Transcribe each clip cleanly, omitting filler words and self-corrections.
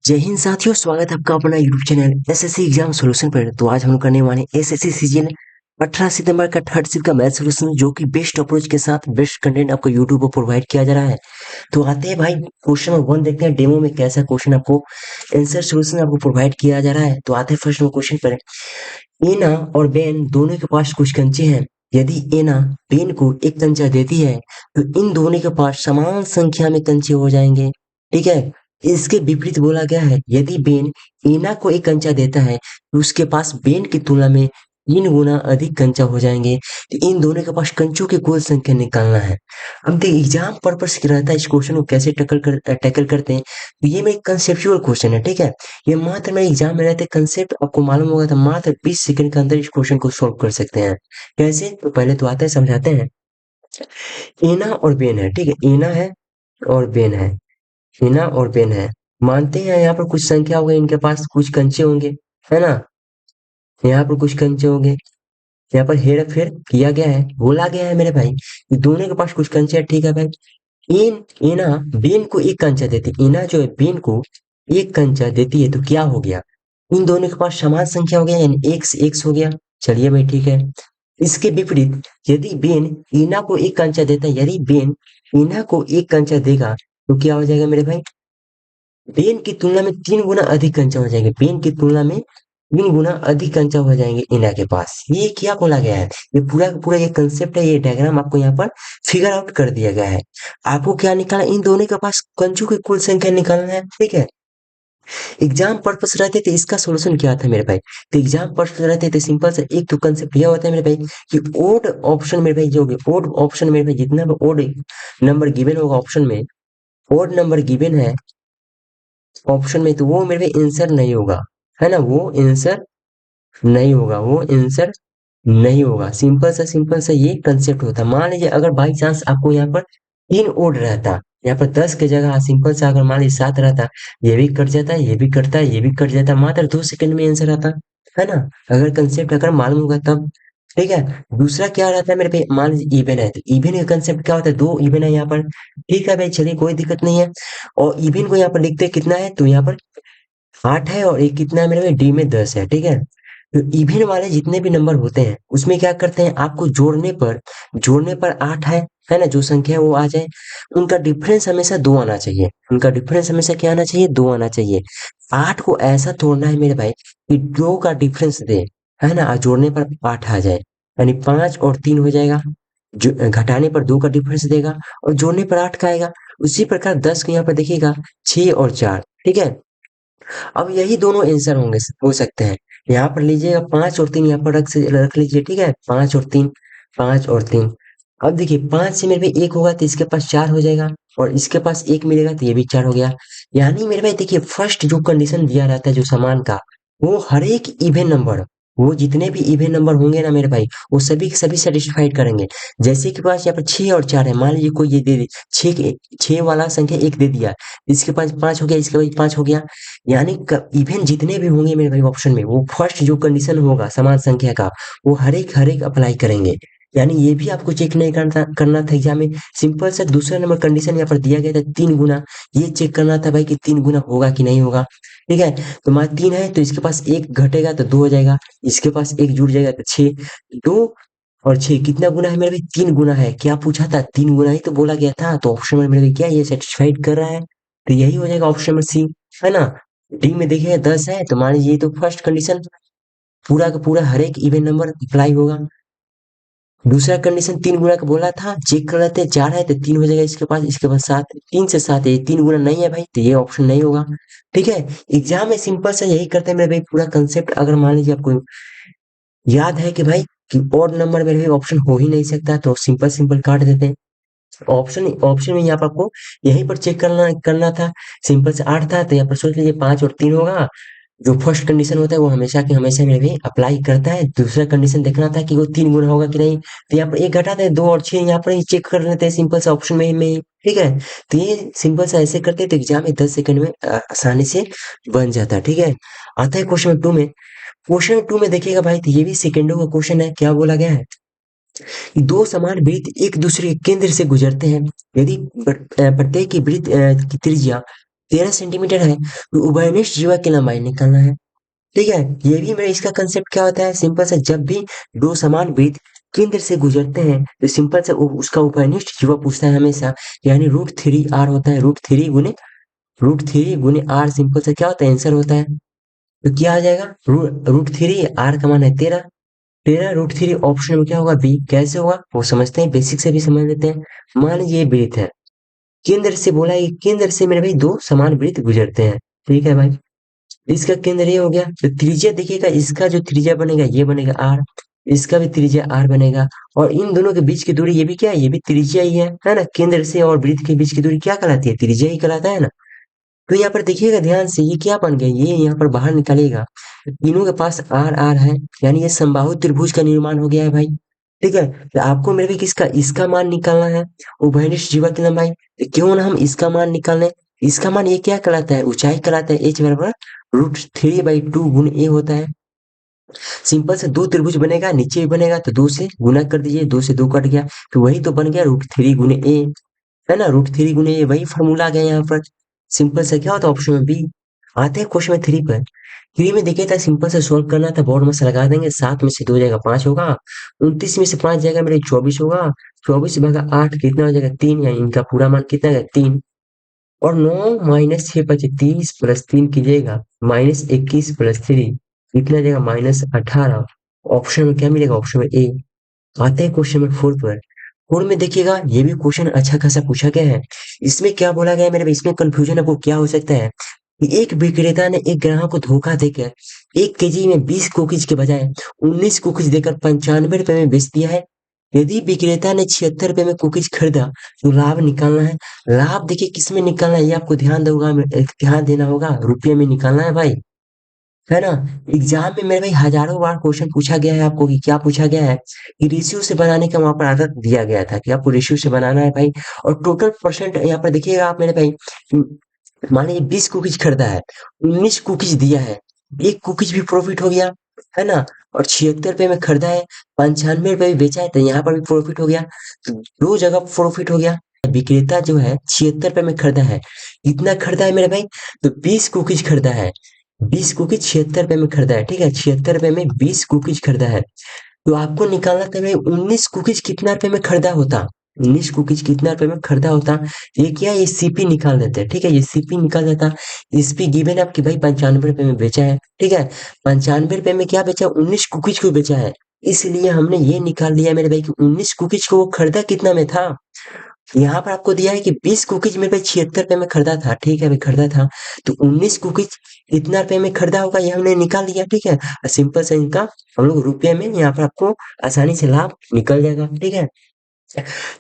जय हिंद साथियों, स्वागत है आपका अपना YouTube channel SSC exam solution पर। तो आज हम करने वाले एसएससी सीजन 18 सितंबर का थर्ड शिफ्ट का मैथ सॉल्यूशन, जो कि बेस्ट अप्रोच के साथ बेस्ट कंटेंट आपको यूट्यूब पर प्रोवाइड किया जा रहा है। तो आते हैं भाई, क्वेश्चन नंबर 1 देखते हैं डेमो में कैसा क्वेश्चन आपको आंसर सॉल्यूशन आपको प्रोवाइड किया जा रहा है। तो आते हैं फर्स्ट क्वेश्चन पर। एना और बेन दोनों के पास कुछ कंचे हैं। यदि एना बेन को एक कंचा देती है तो इन दोनों के पास समान संख्या में कंचे हो जाएंगे। ठीक है। इसके विपरीत बोला गया है, यदि बेन एना को एक कंचा देता है तो उसके पास बेन की तुलना में 3 गुना अधिक कंचा हो जाएंगे। तो इन दोनों के पास कंचों की कुल संख्या निकालना है। अब देखिए, एग्जाम पर्पस क्या रहता है, इस क्वेश्चन को कैसे टैकल करते हैं। तो ये में कंसेप्चुअल क्वेश्चन है। ठीक है। ये मात्र में एग्जाम में रहते कंसेप्ट आपको मालूम होगा तो मात्र 20 सेकंड के अंदर इस क्वेश्चन को सॉल्व कर सकते हैं। कैसे? तो पहले तो आते हैं, समझाते हैं। एना और बेन है। ठीक है, एना है और बेन है। एना और बेन है। मानते हैं यहाँ पर कुछ संख्या होगी, इनके पास कुछ कंचे होंगे, है ना। यहाँ पर कुछ कंचे होंगे। यहाँ पर हेर फेर किया गया है, बोला गया है मेरे भाई कि दोनों के पास कुछ कंचे हैं। ठीक है भाई। इन एना बेन को एक कंचा देती, एना जो है बेन को एक कंचा देती है तो क्या हो गया, इन दोनों के पास समान संख्या हो गया, यानी एक्स एक्स हो गया। चलिए भाई, ठीक है। इसके विपरीत यदि बेन ईना को एक कंचा देता है, यदि बेन ईना को एक कंचा देगा तो क्या हो जाएगा मेरे भाई, बेन की तुलना में 3 गुना अधिक कंचा हो जाएंगे। बेन की तुलना में 3 गुना अधिक कंचा हो जाएंगे ईना के पास। ये क्या बोला गया है, ये पूरा का पूरा ये कंसेप्ट है, ये डायग्राम आपको यहाँ पर फिगर आउट कर दिया गया है। आपको क्या निकालना, इन दोनों के पास कंचों की कुल संख्या निकालना है। ठीक है। एग्जाम पर्पस रहते थे, इसका सॉल्यूशन क्या था मेरे भाई। तो एग्जाम पर्पस रहते थे सिंपल से, एक तो कंसेप्ट यह होता है मेरे भाई कि ओड ऑप्शन मेरे भाई, जो भी ओड ऑप्शन मेरे भाई, जितना भी ओड नंबर गिवन होगा ऑप्शन में, ओड नंबर गिवन है ऑप्शन में, तो वो मेरे भाई आंसर नहीं होगा, है ना। वो आंसर नहीं होगा, वो आंसर नहीं होगा। सिंपल सा ये कंसेप्ट होता। मान लीजिए अगर बाई चांस आपको यहाँ पर 3 ओड रहता, यहाँ पर 10 की जगह सिंपल सा अगर मान लीजिए 7 रहता, ये भी कट जाता है, ये भी कटता है, ये भी कट जाता है, मात्र 2 सेकंड में आंसर आता, है ना। अगर कंसेप्ट अगर मालूम होगा तब। ठीक है। दूसरा क्या रहता है मेरे पे, मान लीजिए इवन है, तो इवन का कंसेप्ट क्या होता है, 2 इवन है यहाँ पर। ठीक है भाई, चलिए कोई दिक्कत नहीं है। और इवन को यहाँ पर लिखते हैं कितना है, तो यहाँ पर 8 है और एक कितना है मेरे में, डी में 10 है। ठीक है। तो इवन वाले जितने भी नंबर होते हैं उसमें क्या करते हैं, आपको जोड़ने पर 8 है ना, जो संख्या वो आ जाए, उनका डिफरेंस हमेशा 2 आना चाहिए। उनका डिफरेंस हमेशा क्या आना चाहिए, 2 आना चाहिए। 8 को ऐसा तोड़ना है मेरे भाई कि 2 का डिफरेंस दे, है ना, और जोड़ने पर 8 आ जाए, यानी 5 और 3 हो जाएगा। जो घटाने पर 2 का डिफरेंस देगा और जोड़ने पर 8 का आएगा। उसी प्रकार 10 को यहाँ पर देखिएगा, 6 और 4। ठीक है। अब यही दोनों आंसर होंगे, हो सकते हैं। यहाँ पर लीजिएगा 5 और 3, यहाँ पर रख लीजिए। ठीक है, 5 और 3, 5 और 3। अब देखिए 5 से मेरे भाई 1 होगा तो इसके पास 4 हो जाएगा, और इसके पास 1 मिलेगा तो ये भी 4 हो गया। यानी मेरे भाई देखिए, फर्स्ट जो कंडीशन दिया रहता है जो समान का, वो हर एक इवन नंबर, वो जितने भी इवन नंबर होंगे ना मेरे भाई, वो सभी के सभी सेटिस्फाइड करेंगे। जैसे कि पास यहाँ पर 6 और 4 है, मान लीजिए कोई ये दे दे, 6 वाला संख्या 1 दे दिया, इसके पास 5 हो गया, इसके पास 5 हो गया। यानी इवन जितने भी होंगे मेरे भाई ऑप्शन में, वो फर्स्ट जो कंडीशन होगा समान संख्या का, वो हर एक अप्लाई करेंगे। यानी ये भी आपको चेक नहीं करना था एग्जाम में। सिंपल सा दूसरा नंबर कंडीशन यहाँ पर दिया गया था 3 गुना, ये चेक करना था भाई कि 3 गुना होगा कि नहीं होगा। ठीक है। तो मान 3 है तो इसके पास 1 घटेगा तो 2 हो जाएगा, इसके पास 1 जुड़ जाएगा तो 6। 2 और 6 कितना गुना है मेरे भाई, 3 गुना है। क्या पूछा था, 3 गुना ही तो बोला गया था। तो ऑप्शन में मेरे भाई क्या ये सेटिस्फाइड कर रहा है, तो यही हो जाएगा ऑप्शन नंबर सी, है ना। डी में देखिए 10 है, तो मान लीजिए ये तो फर्स्ट कंडीशन पूरा का पूरा हर एक इवन नंबर अप्लाई होगा। दूसरा कंडीशन 3 गुना का बोला था, चेक कर लेते हैं, 4 है तो 3 हो जाएगा, इसके पास 7, 3 से 7 है, 3 गुना नहीं है भाई, तो ये ऑप्शन नहीं होगा। ठीक है। एग्जाम में सिंपल से यही करते हैं मेरे भाई, पूरा कंसेप्ट अगर मान लीजिए आपको याद है कि भाई कि ऑड नंबर मेरे भाई ऑप्शन हो ही नहीं सकता, तो सिंपल सिंपल काट देते हैं। ऑप्शन ऑप्शन में यहाँ पर आपको यहीं पर चेक करना करना था। सिंपल से 8 था तो यहाँ पर सोच लीजिए 5 और 3 होगा। जो फर्स्ट कंडीशन होता है वो हमेशा की हमेशा में भी अप्लाई करता है। दूसरा कंडीशन देखना था कि वो 3 गुना होगा कि नहीं, तो यहाँ पर 1 घटाते हैं, 2 और 6 यहाँ पर ही चेक कर लेते हैं सिंपल से ऑप्शन में ही। ठीक है। तो ये सिंपल से ऐसे करते हैं तो एग्जाम में 10 सेकंड में आसानी से बन जाता है। ठीक है। आता है क्वेश्चन 2 में। क्वेश्चन 2 में देखिएगा भाई, तो ये भी सेकंडों का क्वेश्चन है। क्या बोला गया है कि दो समान वृत्त एक दूसरे के केंद्र से गुजरते हैं। यदि प्रत्येक की वृत्त की त्रिज्या 13 सेंटीमीटर है तो उभयनिष्ठ जीवा की लंबाई निकालना है। ठीक है, ये भी मेरा इसका कंसेप्ट क्या होता है, सिंपल सा, जब भी दो समान वृत्त केंद्र से गुजरते हैं तो सिंपल से उसका उभयनिष्ठ जीवा पूछता है हमेशा, यानी √3r होता है, √3 गुने आर, सिंपल से क्या होता है, आंसर होता है। तो क्या आ जाएगा, √3, आर का मान है 13, 13 √3, ऑप्शन में क्या होगा, बी। कैसे होगा वो समझते हैं, बेसिक से भी समझ लेते हैं। मान लीजिए ये वृत्त है, केंद्र से बोला है कि केंद्र से मेरे भाई दो समान वृत्त गुजरते हैं। ठीक है भाई, इसका केंद्र ये हो गया, तो त्रिज्या देखिएगा, इसका जो त्रिज्या बनेगा ये बनेगा आर, इसका भी त्रिज्या आर बनेगा, और इन दोनों के बीच की दूरी ये भी क्या है, ये भी त्रिज्या ही है ना। केंद्र से और वृत्त के बीच की दूरी क्या कहलाती है, त्रिज्या ही कहलाता है ना। तो यहाँ पर देखिएगा ध्यान से, ये क्या बन गया, ये यहाँ पर बाहर निकलेगा, तीनों के पास आर आर है, यानी ये समबाहु त्रिभुज का निर्माण हो गया है भाई। ठीक है, तो आपको मेरे भी किसका, इसका मान निकालना है, उभयनिष्ठ जीवा की लंबाई। तो क्यों ना हम इसका मान निकाल लें। इसका मान ये क्या कहलाता है, ऊंचाई कहलाता है, एच बराबर √3/2 गुण ए होता है। सिंपल से दो त्रिभुज बनेगा, नीचे भी बनेगा, तो दो से गुना कर दीजिए, दो से दो कट गया, तो वही तो बन गया √3 गुने ए, है ना। √3 गुने ए, वही फॉर्मूला आ गया यहाँ पर। सिंपल से क्या होता है, ऑप्शन में बी। आते हैं क्वेश्चन में 3 पर। 3 में देखिए था, सिंपल से सोल्व करना था, बोर्ड में से लगा देंगे, 7 में से 2 जाएगा 5 होगा, 29 में से 5 जाएगा मेरे 24 होगा, 24 भागा 8 कितना हो जाएगा 3, यानी इनका पूरा मान कितना है 3। और 9 - 6 = 30 + 3 कीजिएगा, -21 + 3 कितना आ जाएगा, -18। ऑप्शन में क्या मिलेगा, ऑप्शन में ए। आते हैं क्वेश्चन में 4 पर। 4 में देखिएगा, ये भी क्वेश्चन अच्छा खासा पूछा गया है। इसमें क्या बोला गया है मेरे, इसमें कंफ्यूजन आपको क्या हो सकता है कि एक विक्रेता ने एक ग्राहक को धोखा देकर 1 केजी में 20 कुकीज के बजाय 19 कुकीज देकर 95 रुपए में बेच दिया है। यदि विक्रेता ने 76 रुपए में कुकीज खरीदा तो लाभ निकालना है। लाभ देखिए किस में निकालना है, ये आपको ध्यान देना होगा, रुपये में निकालना है भाई, है ना। एग्जाम में मेरे भाई हजारों बार क्वेश्चन पूछा गया है आपको, कि क्या पूछा गया है कि रेशियो से बनाने का वहां पर आदत दिया गया था कि आपको रेशियो से बनाना है भाई। और टोटल परसेंट यहाँ पर देखिएगा आप मेरे भाई, मान लीजिए 20 कुकीज खरीदा है, 19 कुकीज दिया है, एक कुकीज भी प्रॉफिट हो गया, है ना। और 76 रुपए में खरीदा है, 95 रुपए में बेचा है, तो यहाँ पर भी प्रॉफिट हो गया, तो दो जगह प्रॉफिट हो गया। विक्रेता जो है 76 रुपए में खरीदा है, कितना खरीदा है मेरे भाई, तो 20 कुकीज खरीदा है, 20 कुकीज 76 रुपए में खरीदा है। ठीक है, 76 रुपए में 20 कुकीज खरीदा है, तो आपको निकालना था भाई 19 कुकीज कितना रुपए में खरीदा होता, 19 कुकीज कितना रुपए में खरीदा होता। ये क्या, ये सीपी निकाल देते हैं। ठीक है, ये सीपी निकाल देता, एसपी गिवन है आपकी भाई 95 रुपए में बेचा है। ठीक है, 95 रुपए में क्या बेचा, 19 कुकीज को बेचा है, इसलिए हमने ये निकाल लिया मेरे भाई कि 19 कुकीज को वो खरीदा कितना में था। यहाँ पर आपको दिया है कि 20 कुकीज मेरे भाई 76 रुपए में खरीदा था। ठीक है भाई, खरीदा था, तो 19 कुकीज कितना रुपए में खरीदा होगा, ये हमने निकाल लिया। ठीक है, सिंपल से इनका हम लोग रुपये में यहाँ पर आपको आसानी से लाभ निकल जाएगा। ठीक है,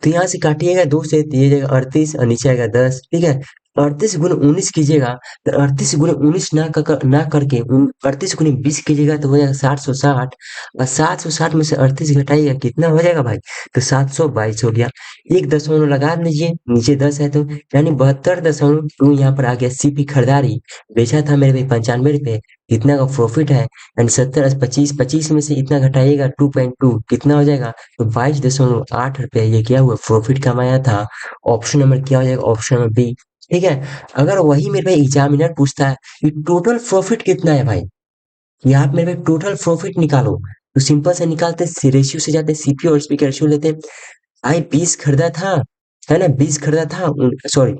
तो यहाँ से काटिएगा, 2 से ये जाएगा 38 और नीचे आएगा 10। ठीक है, 38 × 19 कीजिएगा, तो 38 × 19 ना करके 38 × 20 कीजिएगा, तो हो जाएगा 760, और 760 में से 38 घटाइएगा, कितना हो जाएगा भाई, तो 722 हो गया। एक दशमलव लगा लीजिए, नीचे 10 है, तो यानी 72.2 यहाँ पर आ गया। सीपी खरीदारी, बेचा था मेरे भाई 95 रुपए, कितना का प्रॉफिट है, एंड 70 25 25 में से इतना घटाइएगा 2.2, कितना हो जाएगा, तो 22.8 रुपए ये क्या हुआ, प्रॉफिट कमाया था। ऑप्शन नंबर क्या हो जाएगा, ऑप्शन नंबर बी। ठीक है, अगर वही मेरे भाई एग्जामिनर पूछता है कि टोटल प्रॉफिट कितना है भाई, कि आप मेरे भाई टोटल प्रॉफिट निकालो, तो सिंपल से निकालते हैं, रेशियो से जाते हैं, सीपी और एसपी का रेशियो लेते हैं। भाई 20 खरीदा था, है ना, 20 खरीदा था, सॉरी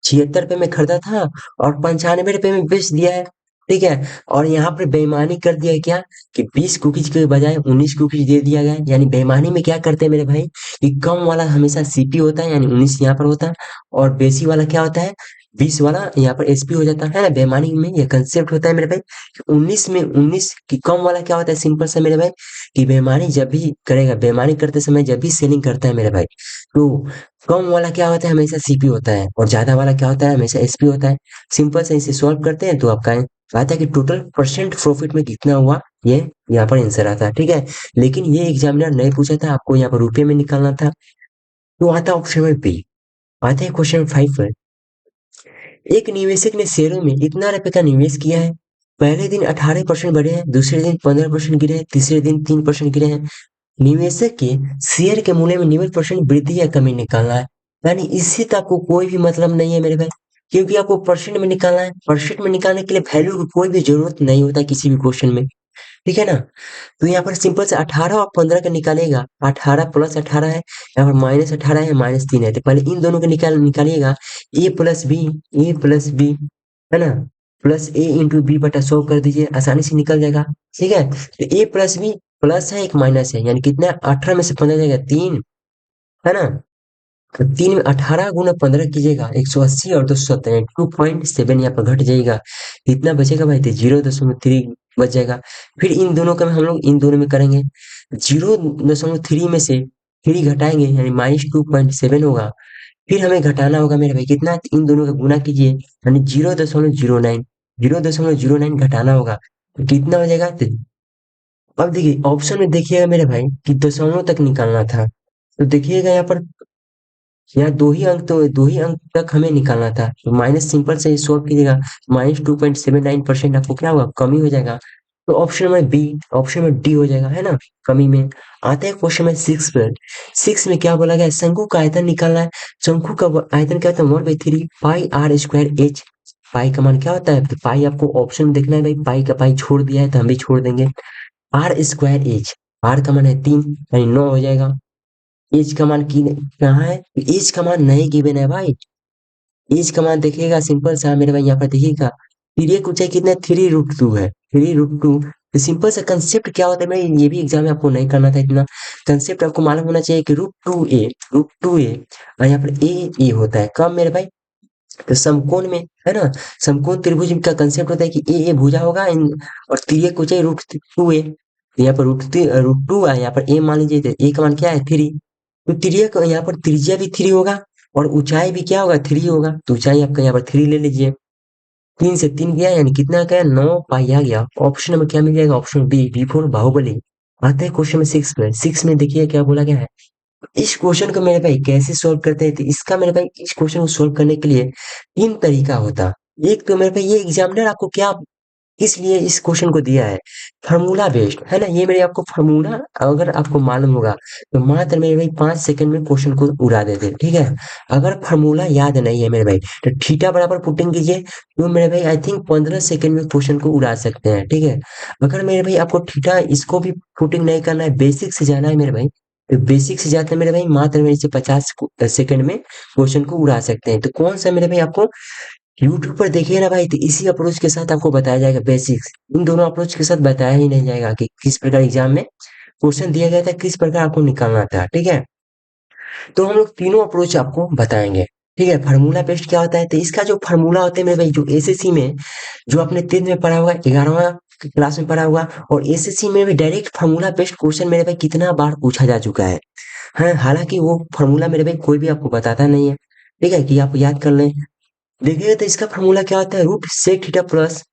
76 रुपए में खरीदा था, और 95 रुपए में बेच दिया है। ठीक है, और यहाँ पर बेईमानी कर दिया है क्या, कि 20 कुकीज के बजाय 19 कुकीज दे दिया गया है। यानी बेईमानी में क्या करते हैं मेरे भाई, कि कम वाला हमेशा सीपी होता है, यानी 19 यहाँ पर होता है, और बेसी वाला क्या होता है, 20 वाला यहाँ पर एसपी हो जाता है ना। बेईमानी में ये कंसेप्ट होता है मेरे भाई, कि 19 में 19 की कम वाला क्या होता है, सिंपल सा मेरे भाई, कि बेईमानी जब भी करेगा, बेईमानी करते समय जब भी सेलिंग करता है मेरे भाई, तो कम वाला क्या होता है, हमेशा सीपी होता है, और ज्यादा वाला क्या होता है, हमेशा एसपी होता है। सिंपल से इसे सॉल्व करते हैं, तो आपका आता है कि टोटल परसेंट प्रॉफिट में कितना हुआ, ये यहाँ पर आंसर आता है। ठीक है, लेकिन ये एग्जामिनर नहीं पूछा था, आपको यहाँ पर रुपये में निकालना था। तो आता है ऑप्शन में बी। आते हैं क्वेश्चन 5 पर। एक निवेशक ने शेयरों में इतना रुपए का निवेश किया है, पहले दिन 18% बढ़े हैं, दूसरे दिन 15% गिरे हैं, तीसरे दिन 3% गिरे हैं। निवेशक के शेयर के मूल्य में 90% वृद्धि या कमी निकालना है। यानी इससे तो आपको कोई भी मतलब नहीं है मेरे भाई, क्योंकि आपको परसेंट में निकालना है। परसेंट में निकालने के लिए वैल्यू की कोई भी जरूरत नहीं होता है किसी भी क्वेश्चन में, ठीक है ना। तो यहाँ पर सिंपल से 18 और 15 का निकालेगा। 18 प्लस 18 है, यहाँ पर माइनस 18 है, माइनस 3 है। तो पहले इन दोनों को निकालिएगा। ए plus B, A plus B, है ना, प्लस ए इंटू बी बटा 100 कर दीजिए, आसानी से निकल जाएगा। ठीक है, तो ए प्लस बी प्लस है, एक माइनस है, यानी कितना 18 में से 15 जाएगा 3, है ना। तो 3 में 18 गुना 15 कीजिएगा, 180 और 270, 2.7 यहाँ पर घट जाएगा। कितना बचेगा भाई, तो 0.3 बच जाएगा। फिर इन दोनों का हम लोग इन दोनों में करेंगे, 0.3 में से 3 घटाएंगे, यानी -2.7 होगा। फिर हमें घटाना होगा मेरे भाई कितना, इन दोनों का गुना कीजिए, यानी 0.09, 0.09 घटाना होगा। तो कितना हो जाएगा, तो अब देखिए ऑप्शन में देखिएगा मेरे भाई कि दशमलव तक निकालना था। तो देखिएगा यहाँ पर, यहाँ दो ही अंक तक हमें निकालना था। तो माइनस सिंपल से सॉल्व कीजिएगा, -2.79% आपको क्या होगा, कमी हो जाएगा। तो ऑप्शन में बी, ऑप्शन में डी हो जाएगा, है ना, कमी में। आते हैं क्वेश्चन में 6 पर। 6 में क्या बोला गया है, शंकु का आयतन निकालना है। शंकु का आयतन क्या होता है, 1/3 पाई आर स्क्वायर एच। पाई का मान क्या होता है, तो पाई आपको ऑप्शन में देखना है भाई, पाई का पाई छोड़ दिया है तो हम भी छोड़ देंगे। आर स्क्वायर एच, आर का मान है 3, यानी 9 हो जाएगा। एज का मान की कहाँ है, एज का मान नहीं गिवन है भाई। एज का मान देखिएगा सिंपल सा मेरे भाई, यहाँ पर देखिएगा तिर्यक ऊंचाई कितना, 3√2 है, 3√2। तो सिंपल सा कंसेप्ट क्या होता है, मैं ये भी एग्जाम में आपको नहीं करना था इतना। कंसेप्ट आपको मालूम होना चाहिए कि √2a और यहाँ पर ए होता है कब मेरे भाई, तो समकोण में, है ना। समकोण त्रिभुज का कंसेप्ट होता है कि ए भुजा होगा और तिर्यक ऊंचाई √2a। यहाँ पर √2 है, यहाँ पर ए मान लीजिए, तो ए का मान क्या है, 3। तो तिर्यक यहाँ पर त्रिज्या भी 3 होगा और ऊंचाई भी क्या होगा, 3 होगा। तो ऊंचाई आपका यहाँ पर 3 ले लीजिए। 3 से 3 गया, यानी कितना गया, 9 पाई आ गया। ऑप्शन में क्या मिल जाएगा, ऑप्शन बी फॉर बाहुबली। आते हैं क्वेश्चन में 6 पर। 6 में देखिए क्या बोला गया है। इस क्वेश्चन को मेरे भाई कैसे सॉल्व करते हैं, तो इसका मेरे भाई इस क्वेश्चन को सॉल्व करने के लिए 3 तरीका होता। एक तो मेरे भाई ये एग्जामिनर आपको क्या इसलिए इस क्वेश्चन को दिया है, फार्मूला बेस्ड, है ना। ये मेरे आपको फार्मूला अगर आपको मालूम होगा तो मात्र मेरे भाई 5 सेकंड में क्वेश्चन को उड़ा देते हैं, ठीक है। अगर फार्मूला याद नहीं है मेरे भाई, तो थीटा बराबर पुटिंग कीजिए, तो मेरे भाई आई थिंक 15 सेकंड में क्वेश्चन को उड़ा सकते हैं, ठीक है। अगर मेरे भाई आपको थीटा इसको भी पुटिंग नहीं करना है, बेसिक से जाना है मेरे भाई, तो बेसिक से जाते हैं मेरे भाई, मात्र मेरे से 50 सेकंड में क्वेश्चन को उड़ा सकते हैं। तो कौन सा मेरे भाई आपको यूट्यूब पर देखिए ना भाई, तो इसी अप्रोच के साथ आपको बताया जाएगा बेसिक्स। इन दोनों अप्रोच के साथ बताया ही नहीं जाएगा कि किस प्रकार एग्जाम में क्वेश्चन दिया गया था, किस प्रकार आपको निकालना था, ठीक है। तो हम लोग तीनों अप्रोच आपको बताएंगे, ठीक है। फार्मूला बेस्ड क्या होता है, तो इसका जो फार्मूला होता है मेरे भाई, जो एसएससी में, जो आपने 10th में पढ़ा होगा, 11वां क्लास में पढ़ा होगा, और एसएससी में भी डायरेक्ट फार्मूला बेस्ड क्वेश्चन मेरे भाई कितना बार पूछा जा चुका है। हालांकि वो फार्मूला मेरे भाई कोई भी आपको बताता नहीं है, ठीक है, कि आप याद कर लें। देखिएगा तो इसका फॉर्मूला क्या होता है, रूट सेक थीटा प्लस।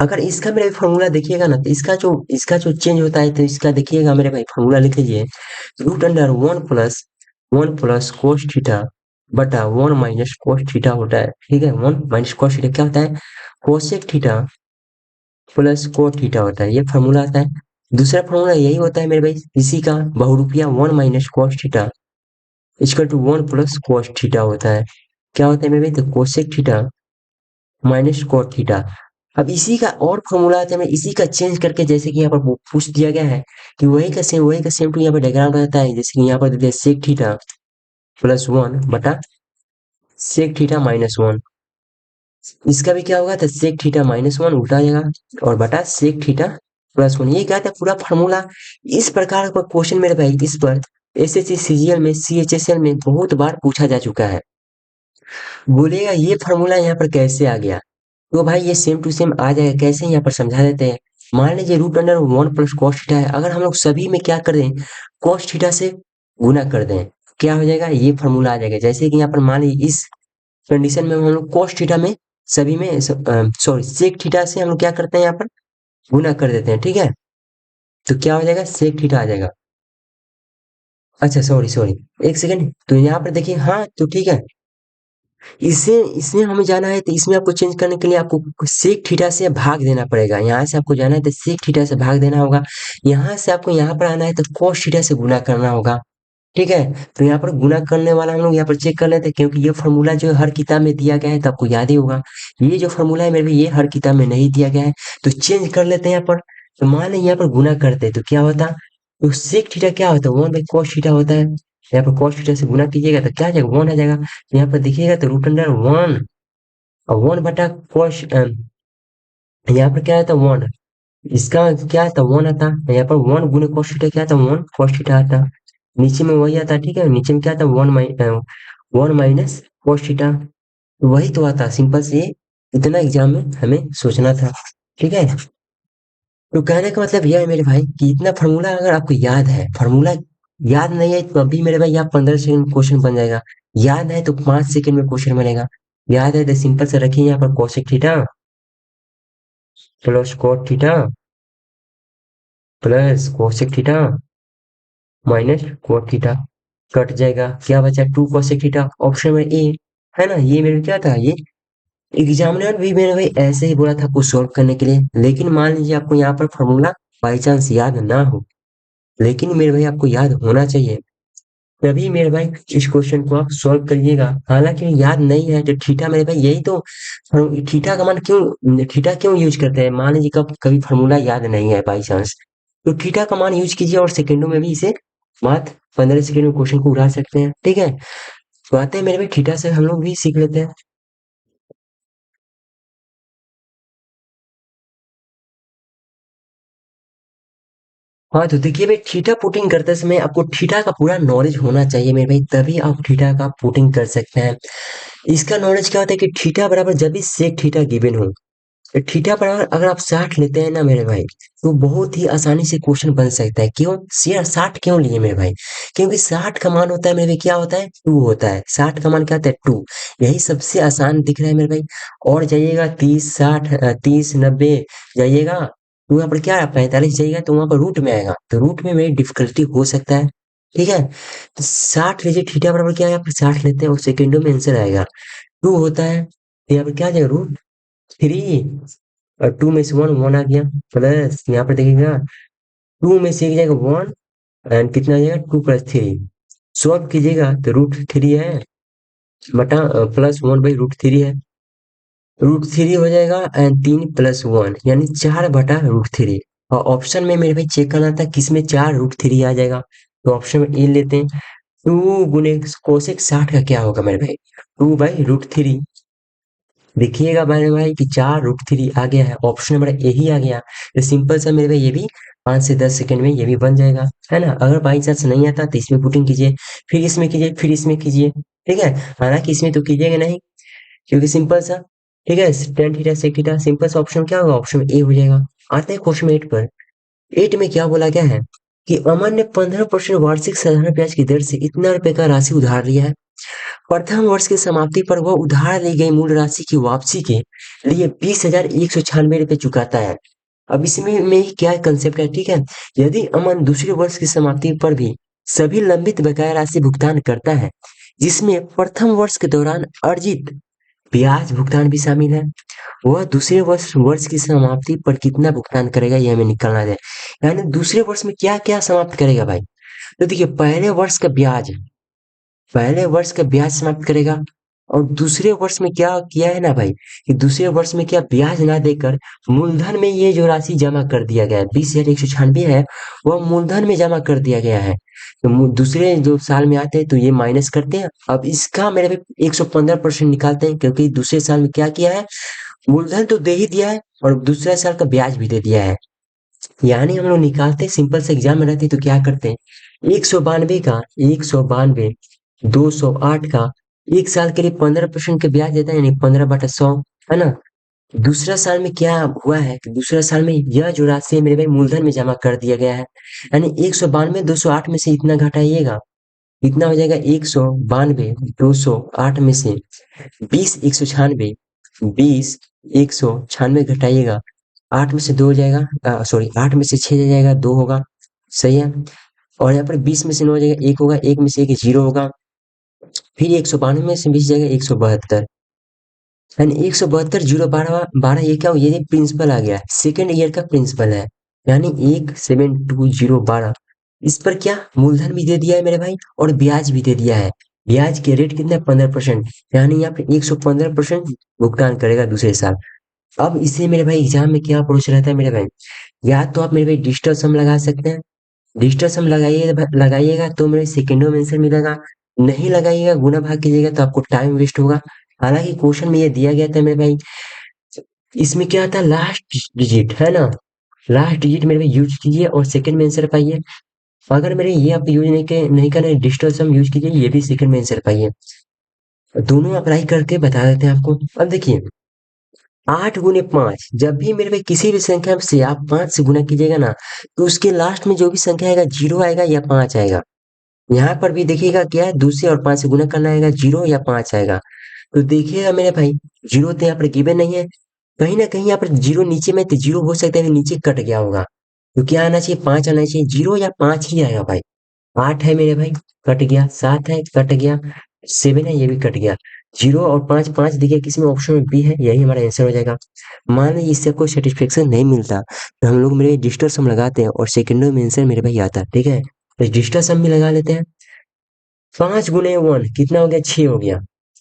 अगर इसका मेरे फॉर्मूला देखिएगा ना, तो इसका जो चेंज होता है, तो इसका देखिएगा मेरे भाई फॉर्मूला लिख लीजिए, √1 प्लस कोस थीटा बटा 1 - कोस थीटा होता है, ठीक है। 1 - कोस थीटा क्या होता है, cosec theta plus cot theta होता है, ये फॉर्मूला आता है। दूसरा फॉर्मूला यही होता है मेरे भाई, इसी का बहुरूपिया 1 - cos theta equal to 1 + cos theta होता है। क्या होता है मेरे भाई, तो cosec theta minus cot theta. अब इसी का और फॉर्मूला आता है, मैं इसी का चेंज करके, जैसे कि यहाँ पर पूछ दिया गया है कि वही का सेम टू यहाँ पर डायग्राम रहता है, जैसे कि यहाँ पर देते हैं सेक थीटा +1 बटा सेक थीटा -1। इसका भी क्या होगा, तो सेक थीटा -1 उल्टा आ जाएगा और बटा सेक थीटा +1। ये क्या था, पूरा फॉर्मूला। इस प्रकार का क्वेश्चन मेरे भाई इस पर एसएससी सीजीएल में, सीएचएसएल में बहुत बार पूछा जा चुका है। बोलेगा ये फॉर्मूला यहाँ पर कैसे आ गया, तो भाई ये सेम टू सेम आ जाएगा, कैसे यहाँ पर समझा देते हैं। मान लीजिए √1 + cos थीटा है, अगर हम लोग सभी में क्या कर दें, cos थीटा से गुना कर दें, क्या हो जाएगा, ये फॉर्मूला आ जाएगा। जैसे कि यहाँ पर मान लीजिए इस कंडीशन में हम लोग cos थीटा में सभी में सॉरी सेक थीटा से हम लोग क्या करते हैं, यहाँ पर गुना कर देते हैं, ठीक है। तो क्या हो जाएगा, सेक थीटा आ जाएगा। अच्छा सॉरी सॉरी, एक सेकेंड, तो यहाँ पर देखिए, हाँ तो ठीक है। इसे इसमें हमें जाना है, तो इसमें आपको चेंज करने के लिए आपको सेक थीटा से भाग देना पड़ेगा। यहाँ से आपको जाना है तो सेक थीटा से भाग देना होगा। यहाँ से आपको यहाँ पर आना है तो cos थीटा से गुना करना होगा, ठीक है। तो यहाँ पर गुना करने वाला हम लोग यहाँ पर चेक कर लेते हैं, क्योंकि ये फॉर्मूला जो है हर किताब में दिया गया है, तो आपको याद ही होगा। ये जो फॉर्मूला है मेरे भाई, ये हर किताब में नहीं दिया गया है, तो चेंज कर लेते हैं यहाँ पर। तो मान लें यहाँ पर गुना करते हैं तो क्या होता, तो सेक थीटा क्या होता है, वन बाई कॉस थीटा होता है। यहाँ पर कॉस थीटा से गुना कीजिएगा तो क्या आ जाएगा, वन आ जाएगा। तो यहाँ पर देखिएगा तो रूट अंडर वन, और वन बटा कॉस, यहाँ पर क्या आता है वन, इसका क्या आता, वन आता। यहाँ पर वन गुने कॉस थीटा क्या आता, वन कॉस थीटा आता। नीचे में वही आता, ठीक है, नीचे में क्या आता, वन माइनस कॉस थीटा, वही तो आता। सिंपल से ये इतना एग्जाम में हमें सोचना था, ठीक है। तो कहने का मतलब यह है मेरे भाई कि इतना फार्मूला अगर आपको याद है, फार्मूला याद नहीं है तो अभी मेरे भाई यहाँ 15 सेकंड में क्वेश्चन बन जाएगा। याद है तो 5 सेकंड में क्वेश्चन बनेगा। याद है तो सिंपल से रखिए यहाँ पर cosec theta plus cot theta plus cosec theta minus cot theta, cut जाएगा, क्या बचा, टू कोसेक थीटा, ऑप्शन में ए, है ना। ये मेरे क्या था, ये एग्जामिनर भी मेरे भाई ऐसे ही बोला था आपको सॉल्व करने के लिए, लेकिन मान लीजिए आपको यहाँ पर फॉर्मूला बाई चांस याद ना हो, लेकिन मेरे भाई आपको याद होना चाहिए, तभी मेरे भाई इस क्वेश्चन को आप सॉल्व करिएगा। हालांकि याद नहीं है तो थीटा मेरे भाई यही तो, थीटा का मान क्यों, थीटा क्यों यूज करते हैं, मान लीजिए कब कभी फॉर्मूला याद नहीं है बाई चांस, तो थीटा का मान यूज कीजिए और सेकंडों में भी इसे मात्र 15 सेकंड में क्वेश्चन को उड़ा सकते हैं, ठीक है। तो आते हैं मेरे भाई थीटा से हम लोग भी सीख लेते हैं। हाँ तो देखिए भाई, थीटा पुटिंग करते समय आपको थीटा का पूरा नॉलेज होना चाहिए मेरे भाई, तभी आप थीटा का पुटिंग कर सकते हैं। इसका नॉलेज क्या होता है कि थीटा बराबर जब भी सेक थीटा गिवन हो, तो थीटा बराबर अगर आप 60 लेते हैं ना मेरे भाई, तो बहुत ही आसानी से क्वेश्चन बन सकता है। क्यों शेयर 60 क्यों लिए मेरे भाई, क्योंकि 60 का मान होता है मेरे भाई, क्या होता है, टू होता है। 60 का मान क्या होता है, टू। यही सबसे आसान दिख रहा है मेरे भाई। और जाइएगा 30 60, 30 90 जाइएगा, तो वहां पर क्या है, 45 जाइएगा तो वहां पर रूट में आएगा, तो रूट में मेरी डिफिकल्टी हो सकता है, ठीक है। तो 60 लीजिए, थीटा बराबर क्या है, यहाँ पर 60 लेते हैं और सेकेंडों में आंसर आएगा, टू होता है। तो यहाँ पर क्या आ जाएगा, रूट थ्री, और टू में से वन, वन आ गया, प्लस यहाँ पर देखिएगा टू में से एक जाएगा वन, एंड कितना आ जाएगा, टू प्लस थ्री। सॉल्व कीजिएगा तो रूट थ्री है बटा plus one by root three है, रूट थ्री हो जाएगा, एंड तीन प्लस वन यानी चार बटा रूट थ्री। और ऑप्शन में मेरे भाई चेक करना था किसमें चार रूट थ्री आ जाएगा, तो ऑप्शन में ए लेते हैं। टू गुने कोसेक 60 का क्या होगा मेरे भाई, टू बाई रूट थ्री। देखिएगा मेरे भाई कि चार रूट थ्री आ गया है, ऑप्शन नंबर यही आ गया। तो सिंपल सा मेरे भाई ये भी 5 से 10 सेकंड में ये भी बन जाएगा, है ना। अगर बाई चांस नहीं आता तो इसमें पुटिंग कीजिए, फिर इसमें कीजिए, फिर इसमें कीजिए, ठीक है। हालांकि इसमें तो कीजिएगा नहीं, क्योंकि सिंपल सा, ठीक है, tan theta sec theta, simple सा ऑप्शन क्या होगा, ऑप्शन ए हो जाएगा। आते हैं क्वेश्चन 8 पर। 8 में क्या बोला गया है कि अमन ने 15% वार्षिक साधारण ब्याज की दर से इतना रुपए का राशि उधार लिया है। प्रथम वर्ष की समाप्ति पर वह उधार ली गई मूल राशि की वापसी के लिए 20,196 रुपए चुकाता है। अब इसमें में ही क्या कंसेप्ट है, ठीक है। यदि अमन दूसरे वर्ष की समाप्ति पर भी सभी लंबित बकाया राशि भुगतान करता है, जिसमें प्रथम वर्ष के दौरान अर्जित ब्याज भुगतान भी शामिल है, वह दूसरे वर्ष वर्ष की समाप्ति पर कितना भुगतान करेगा, यह हमें निकालना है। यानी दूसरे वर्ष में क्या क्या समाप्त करेगा भाई, तो देखिए पहले वर्ष का ब्याज समाप्त करेगा, और दूसरे वर्ष में क्या किया है ना भाई, कि दूसरे वर्ष में क्या ब्याज ना देकर मूलधन में ये जो राशि जमा कर दिया गया है, 20,196 है, वह मूलधन में जमा कर दिया गया है। तो दूसरे जो साल में आते हैं तो ये माइनस करते हैं। अब इसका मेरे भाई 115% निकालते हैं, क्योंकि दूसरे साल में क्या किया है, मूलधन तो दे ही दिया है और दूसरे साल का ब्याज भी दे दिया है। यानी हम लोग निकालते, सिंपल से एग्जाम में रहते तो क्या करते हैं, 192 का 192 208 का एक साल के लिए 15% के ब्याज देता है, यानी 15/100, है ना। दूसरा साल में क्या हुआ है कि दूसरा साल में यह जो राशि है मेरे भाई मूलधन में जमा कर दिया गया है, यानी 192 208 में से इतना घटाइएगा, इतना हो जाएगा 192 208 में से 20 196, 20 196 घटाइएगा, आठ में से दो हो जाएगा, सॉरी आठ में से छह जाएगा, दो होगा, सही है। और यहाँ पर 20 में से नौ हो जाएगा, एक होगा, एक में से एक जीरो होगा, फिर 192 में से 20 जाएगा 172, यानी 172 जीरो बारह बारह, ये क्या हो, ये प्रिंसिपल आ गया, सेकेंड ईयर का प्रिंसिपल है, यानी 172 0 12, इस पर क्या मूलधन भी दे दिया है मेरे भाई और ब्याज भी दे दिया है। ब्याज के रेट कितना है 15%, यानी यहाँ पे 115% भुगतान करेगा दूसरे साल। अब इसे मेरे भाई एग्जाम में क्या अप्रोच रहता है मेरे भाई, या तो आप मेरे भाई डिजिटल सम लगा सकते हैं। डिजिटल सम लगाइएगा तो मेरे सेकेंडो में आंसर मिलेगा। नहीं लगाइएगा गुना भाग कीजिएगा तो आपको टाइम वेस्ट होगा। हालांकि क्वेश्चन में ये दिया गया था मेरे भाई, इसमें क्या था लास्ट डिजिट है ना, लास्ट डिजिट मेरे भाई यूज कीजिए और सेकंड में आंसर पाइए। अगर मेरे ये आप यूज नहीं करना डिजिटल सम यूज कीजिए, ये भी सेकंड में आंसर पाइए। दोनों अप्लाई करके बता देते हैं आपको। अब देखिए 8 गुने 5, जब भी मेरे भाई किसी भी संख्या से आप 5 से गुना कीजिएगा ना, तो उसके लास्ट में जो भी संख्या आएगा 0 आएगा या 5 आएगा। यहाँ पर भी देखिएगा क्या है, 2 से और 5 से गुना करना आएगा 0 या 5 आएगा। तो देखिएगा मेरे भाई, 0 तो यहाँ पर गिवन नहीं है, कहीं ना कहीं यहाँ पर 0 नीचे में, तो 0 हो सकता है नीचे कट गया होगा। तो क्या आना चाहिए, 5 आना चाहिए, 0 या 5 ही आएगा भाई। 8 है मेरे भाई, कट गया, 7 है कट गया, 7 है ये भी कट गया। 0 और 5, 5 देखिए किसमें ऑप्शन में बी है, यही हमारा आंसर हो जाएगा। मान लीजिए इससे कोई सेटिस्फेक्शन नहीं मिलता तो हम लोग मेरे डिजिटल सम लगाते हैं और सेकंडो में आंसर मेरे भाई आता है, ठीक है। तो डिजिटल सम भी लगा लेते हैं। 5 गुने 1 कितना हो गया, 6 हो गया।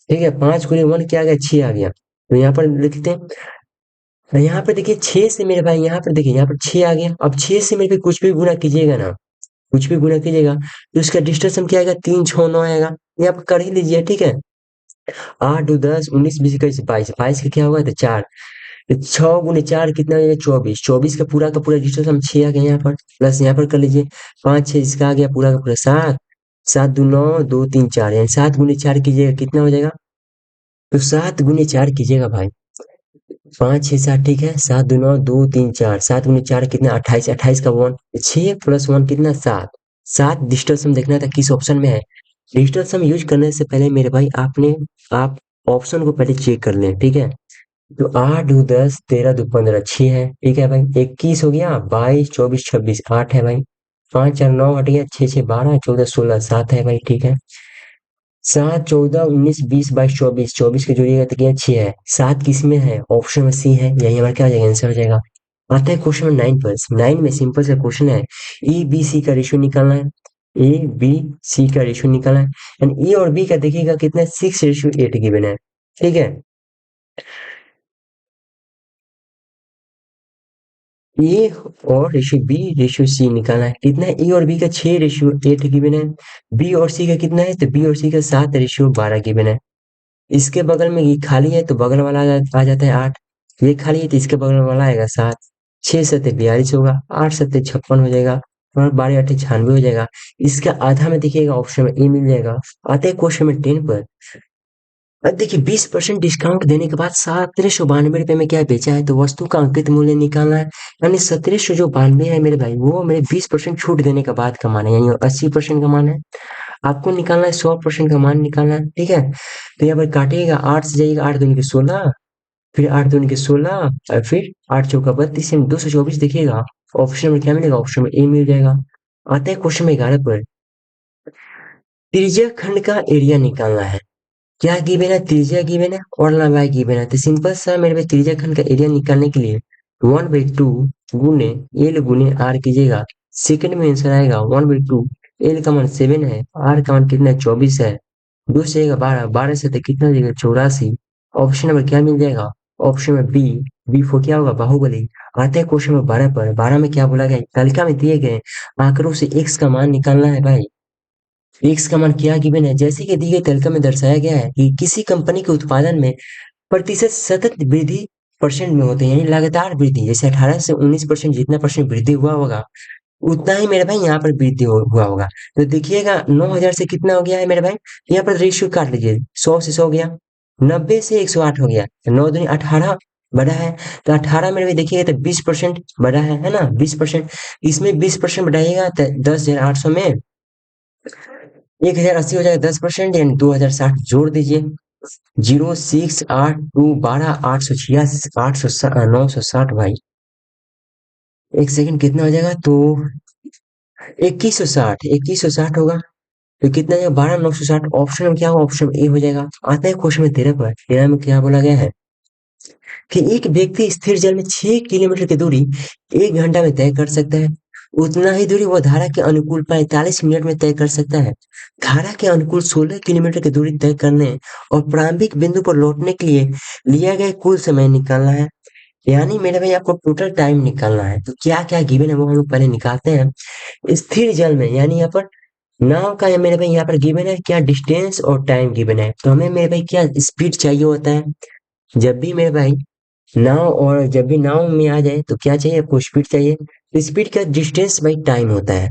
ठीक है, 5 गुने 1 क्या आ गया, 6 आ गया। तो यहाँ पर लिखते हैं, यहाँ पर देखिए 6 से मेरे भाई, यहाँ पर देखिए यहाँ पर 6 आ गया। अब 6 से मेरे भाई कुछ भी गुना कीजिएगा ना, कुछ भी गुना कीजिएगा तो उसका डिजिटल सम क्या आएगा, 3 6 9 आएगा। ये आप कर ही लीजिए, ठीक है। 8 2 10 19 20 21 22, 22 का क्या होगा तो 4। तो 6 गुने 4 कितना हो जाएगा, 24। 24 का पूरा डिजिटल सम 6 आ गया यहाँ पर, प्लस यहाँ पर कर लीजिए 5 6 इसका आ गया पूरा का पूरा 7। 7 2 9 2 3 4, यानी 7 गुने 4 कीजिएगा कितना हो जाएगा, तो 7 गुने 4 कीजिएगा भाई। 5 6 7, ठीक है। 7 2 9 2 3 4, 7 गुने 4 कितना, 28। 28 का 1, 6 + 1 कितना, 7। 7 डिजिटल सम देखना था किस ऑप्शन में है। डिजिटल सम यूज करने से पहले मेरे भाई आप ऑप्शन को पहले चेक कर लें, ठीक है। तो 8 2 10 13 2 15, 6 है, ठीक है भाई। 21 हो गया, 22 24 26, 8 है भाई। 5 4 9 हट गया, 6 6 12 14 16, 7 है भाई, ठीक है। 7 14 19 20 22 24, 24 के जोड़िएगा तो क्या, 6 है। 7 किस में है, ऑप्शन में सी है, यही हमारा क्या हो जाएगा, आंसर हो जाएगा। आता है क्वेश्चन नंबर 9 पर। 9 में सिंपल सा क्वेश्चन है, ए बी सी का रेशियो निकालना है। ए बी सी का रेशियो निकालना है, एंड ए और बी का देखिएगा कितना है, 6:8 गिवन है, ठीक है। ए और रेशियो बी रेशियो सी निकालना है, कितना है, ए और बी का 6:8 गिवन है। बी और सी का कितना है, तो बी और सी का 7:12 गिवन है। इसके बगल में ये खाली है तो बगल वाला आ जाता है 8। ये खाली है तो इसके बगल वाला आएगा 7। 6 7 42 होगा, 8 7 56 हो जाएगा, और 12 8 96 हो जाएगा। इसका आधा में देखिएगा ऑप्शन में ए मिल जाएगा। आते हैं क्वेश्चन में 10 पर। अब देखिए 20% डिस्काउंट देने के बाद 1792 रुपए में क्या बेचा है, तो वस्तु का अंकित मूल्य निकालना है। यानी 1792 है मेरे भाई, वो मेरे 20% छूट देने के बाद का मान है, यानी 80% का मान है। आपको निकालना है 100% का मान निकालना है, ठीक है। तो यहाँ पर काटिएगा, 8 से जाइएगा, 8 दूनी के 16, फिर 8 दूनी के 16, और फिर 8 चौका 32, 224 देखिएगा। ऑप्शन में क्या मिलेगा, ऑप्शन में ए मिल जाएगा। आते हैं क्वेश्चन में 11 पर। त्रिज्या खंड का एरिया निकालना है। क्या गिवन है, त्रिज्या गिवन है और लंबाई गिवन है। तो सिंपल सा मेरे भाई त्रिज्या खंड का एरिया निकालने के लिए 1/2 गुने एल गुने आर कीजिएगा। सेकंड में आंसर आएगा 1/2। एल का मान 7 है, आर का मान कितना है, 24 है। 2 से जाएगा 12, 12 से तो कितना हो जाएगा, 84। ऑप्शन नंबर क्या मिल जाएगा, ऑप्शन में बी। बी फॉर क्या होगा, बाहुबली। आते हैं क्वेश्चन में 12 पर। 12 में क्या बोला गया, तालिका में दिए गए आंकड़ों से एक्स का मान निकालना है भाई। एक्स का मान क्या गिवन है, जैसे कि दी गई तालिका में दर्शाया गया है कि किसी कंपनी के उत्पादन में प्रतिशत सतत वृद्धि परसेंट में होते हैं, यानी लगातार वृद्धि। जैसे 18 से 19% जितना परसेंट वृद्धि हुआ होगा, उतना ही मेरे भाई यहाँ पर वृद्धि हुआ होगा। तो देखिएगा 9000 से कितना हो गया है मेरे भाई, यहाँ पर रेशियो काट लीजिए, 100 से 100 गया, 90 से 108 हो गया, 9 दूनी 18 बड़ा है। तो 18 मेरे भाई देखिएगा तो 20% बड़ा है ना, 20%। इसमें 20% बढ़ाइएगा तो 10,800 में 1080 हो जाएगा, 10% यानी 2060 जोड़ दीजिए। 0 6 8 2 12 800 960 भाई। एक सेकंड कितना हो जाएगा, तो 2160, 2160 होगा। तो कितना हो जाएगा, 12,960। ऑप्शन में क्या होगा, ऑप्शन ए हो जाएगा। आता है क्वेश्चन में 13 पर। 13 में क्या बोला गया है कि एक व्यक्ति स्थिर जल में 6 किलोमीटर की दूरी 1 घंटा में तय कर सकता है। उतना ही दूरी वो धारा के अनुकूल 45 मिनट में तय कर सकता है। धारा के अनुकूल 16 किलोमीटर की दूरी तय करने और प्रारंभिक बिंदु पर लौटने के लिए लिया गया कुल समय निकालना है। यानी मेरे भाई आपको टोटल टाइम निकालना है। तो क्या क्या गिवन है वो हम लोग पहले निकालते हैं। स्थिर जल में यानी यहाँ पर नाव का है मेरे भाई, यहाँ पर गिवन है क्या डिस्टेंस और टाइम गिवन है। तो हमें मेरे भाई क्या स्पीड चाहिए होता है। जब भी मेरे भाई जब भी नाव में आ जाए तो क्या चाहिए आपको, स्पीड चाहिए। तो स्पीड का डिस्टेंस भाई टाइम होता है।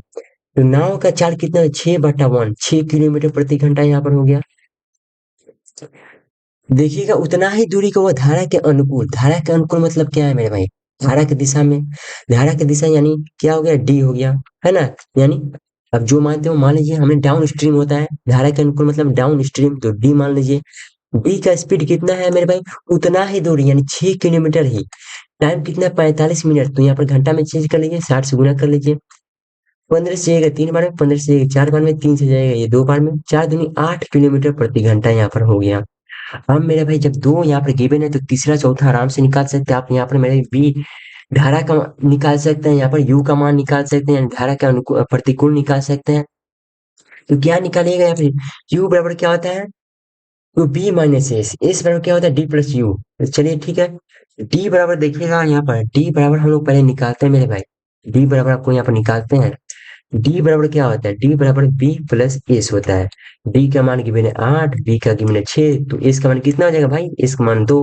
तो नाव का चाल कितना है, 6/1, 6 किलोमीटर प्रति घंटा यहाँ पर हो गया। देखिएगा उतना ही दूरी को वो धारा के अनुकूल मतलब क्या है मेरे भाई, धारा की दिशा में। धारा की दिशा यानी क्या हो गया, डी हो गया, है ना। यानी अब जो मानते हो मान लीजिए, हमें डाउन स्ट्रीम होता है धारा के अनुकूल मतलब डाउन स्ट्रीम, तो डी मान लीजिए। डी का स्पीड कितना है मेरे भाई, उतना ही दूरी यानी 6 किलोमीटर ही। टाइम कितना, 45 मिनट। तो यहाँ पर घंटा में चेंज कर लीजिए, 60 से गुना कर लीजिए। 15 से जाएगा 3 बार में, 15 से जाएगा 4 बार में, 3 से जाएगा ये 2 बार में, 4 दूनी 8 किलोमीटर प्रति घंटा यहाँ पर हो गया। अब मेरे भाई जब दो यहाँ पर गिवन है तो तीसरा चौथा आराम से निकाल सकते हैं आप। यहाँ पर मेरे बी धारा का निकाल सकते हैं, यहाँ पर यू का मान निकाल सकते हैं, धारा का अनुकूल प्रतिकूल निकाल सकते हैं। तो क्या निकालिएगा यहाँ पे, यू बराबर क्या होता है, तो बी माइनस एस बराबर क्या होता है, डी प्लस यू। तो चलिए ठीक है, डी बराबर देखिएगा यहाँ पर, डी बराबर हम लोग पहले निकालते हैं मेरे भाई। डी बराबर आपको यहाँ पर निकालते हैं। डी बराबर क्या होता है, डी बराबर बी प्लस एस होता है। डी का मान गिवन है 8, बी का गिवन है 6, तो एस का मान कितना हो जाएगा भाई, एस का मान 2।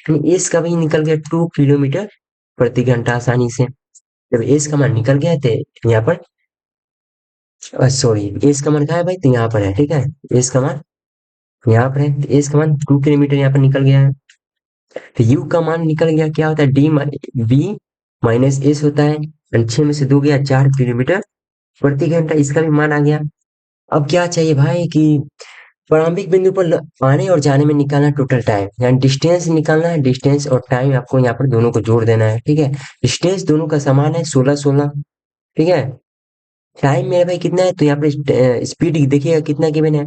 यानी एस का भी निकल गया 2 किलोमीटर प्रति घंटा आसानी से। जब एस का मान निकल गया तो यहाँ पर सॉरी, एस का मान कहाँ है भाई, तो यहाँ पर है, ठीक है। एस का मान यहाँ पर है, तो एस का मान 2 किलोमीटर यहाँ पर निकल गया है। तो यू का मान निकल गया, क्या होता है, डी बी माइनस एस होता है। और 6 में से 2 गया, 4 किलोमीटर प्रति घंटा, इसका भी मान आ गया। अब क्या चाहिए भाई कि प्रारंभिक बिंदु पर आने और जाने में निकालना टोटल टाइम, यानी डिस्टेंस निकालना है। डिस्टेंस और टाइम आपको यहाँ पर दोनों को जोड़ देना है, ठीक है। डिस्टेंस दोनों का समान है, 16-16, ठीक है। टाइम मेरे भाई कितना है, तो यहाँ पर स्पीड देखिएगा कितना गिवन है।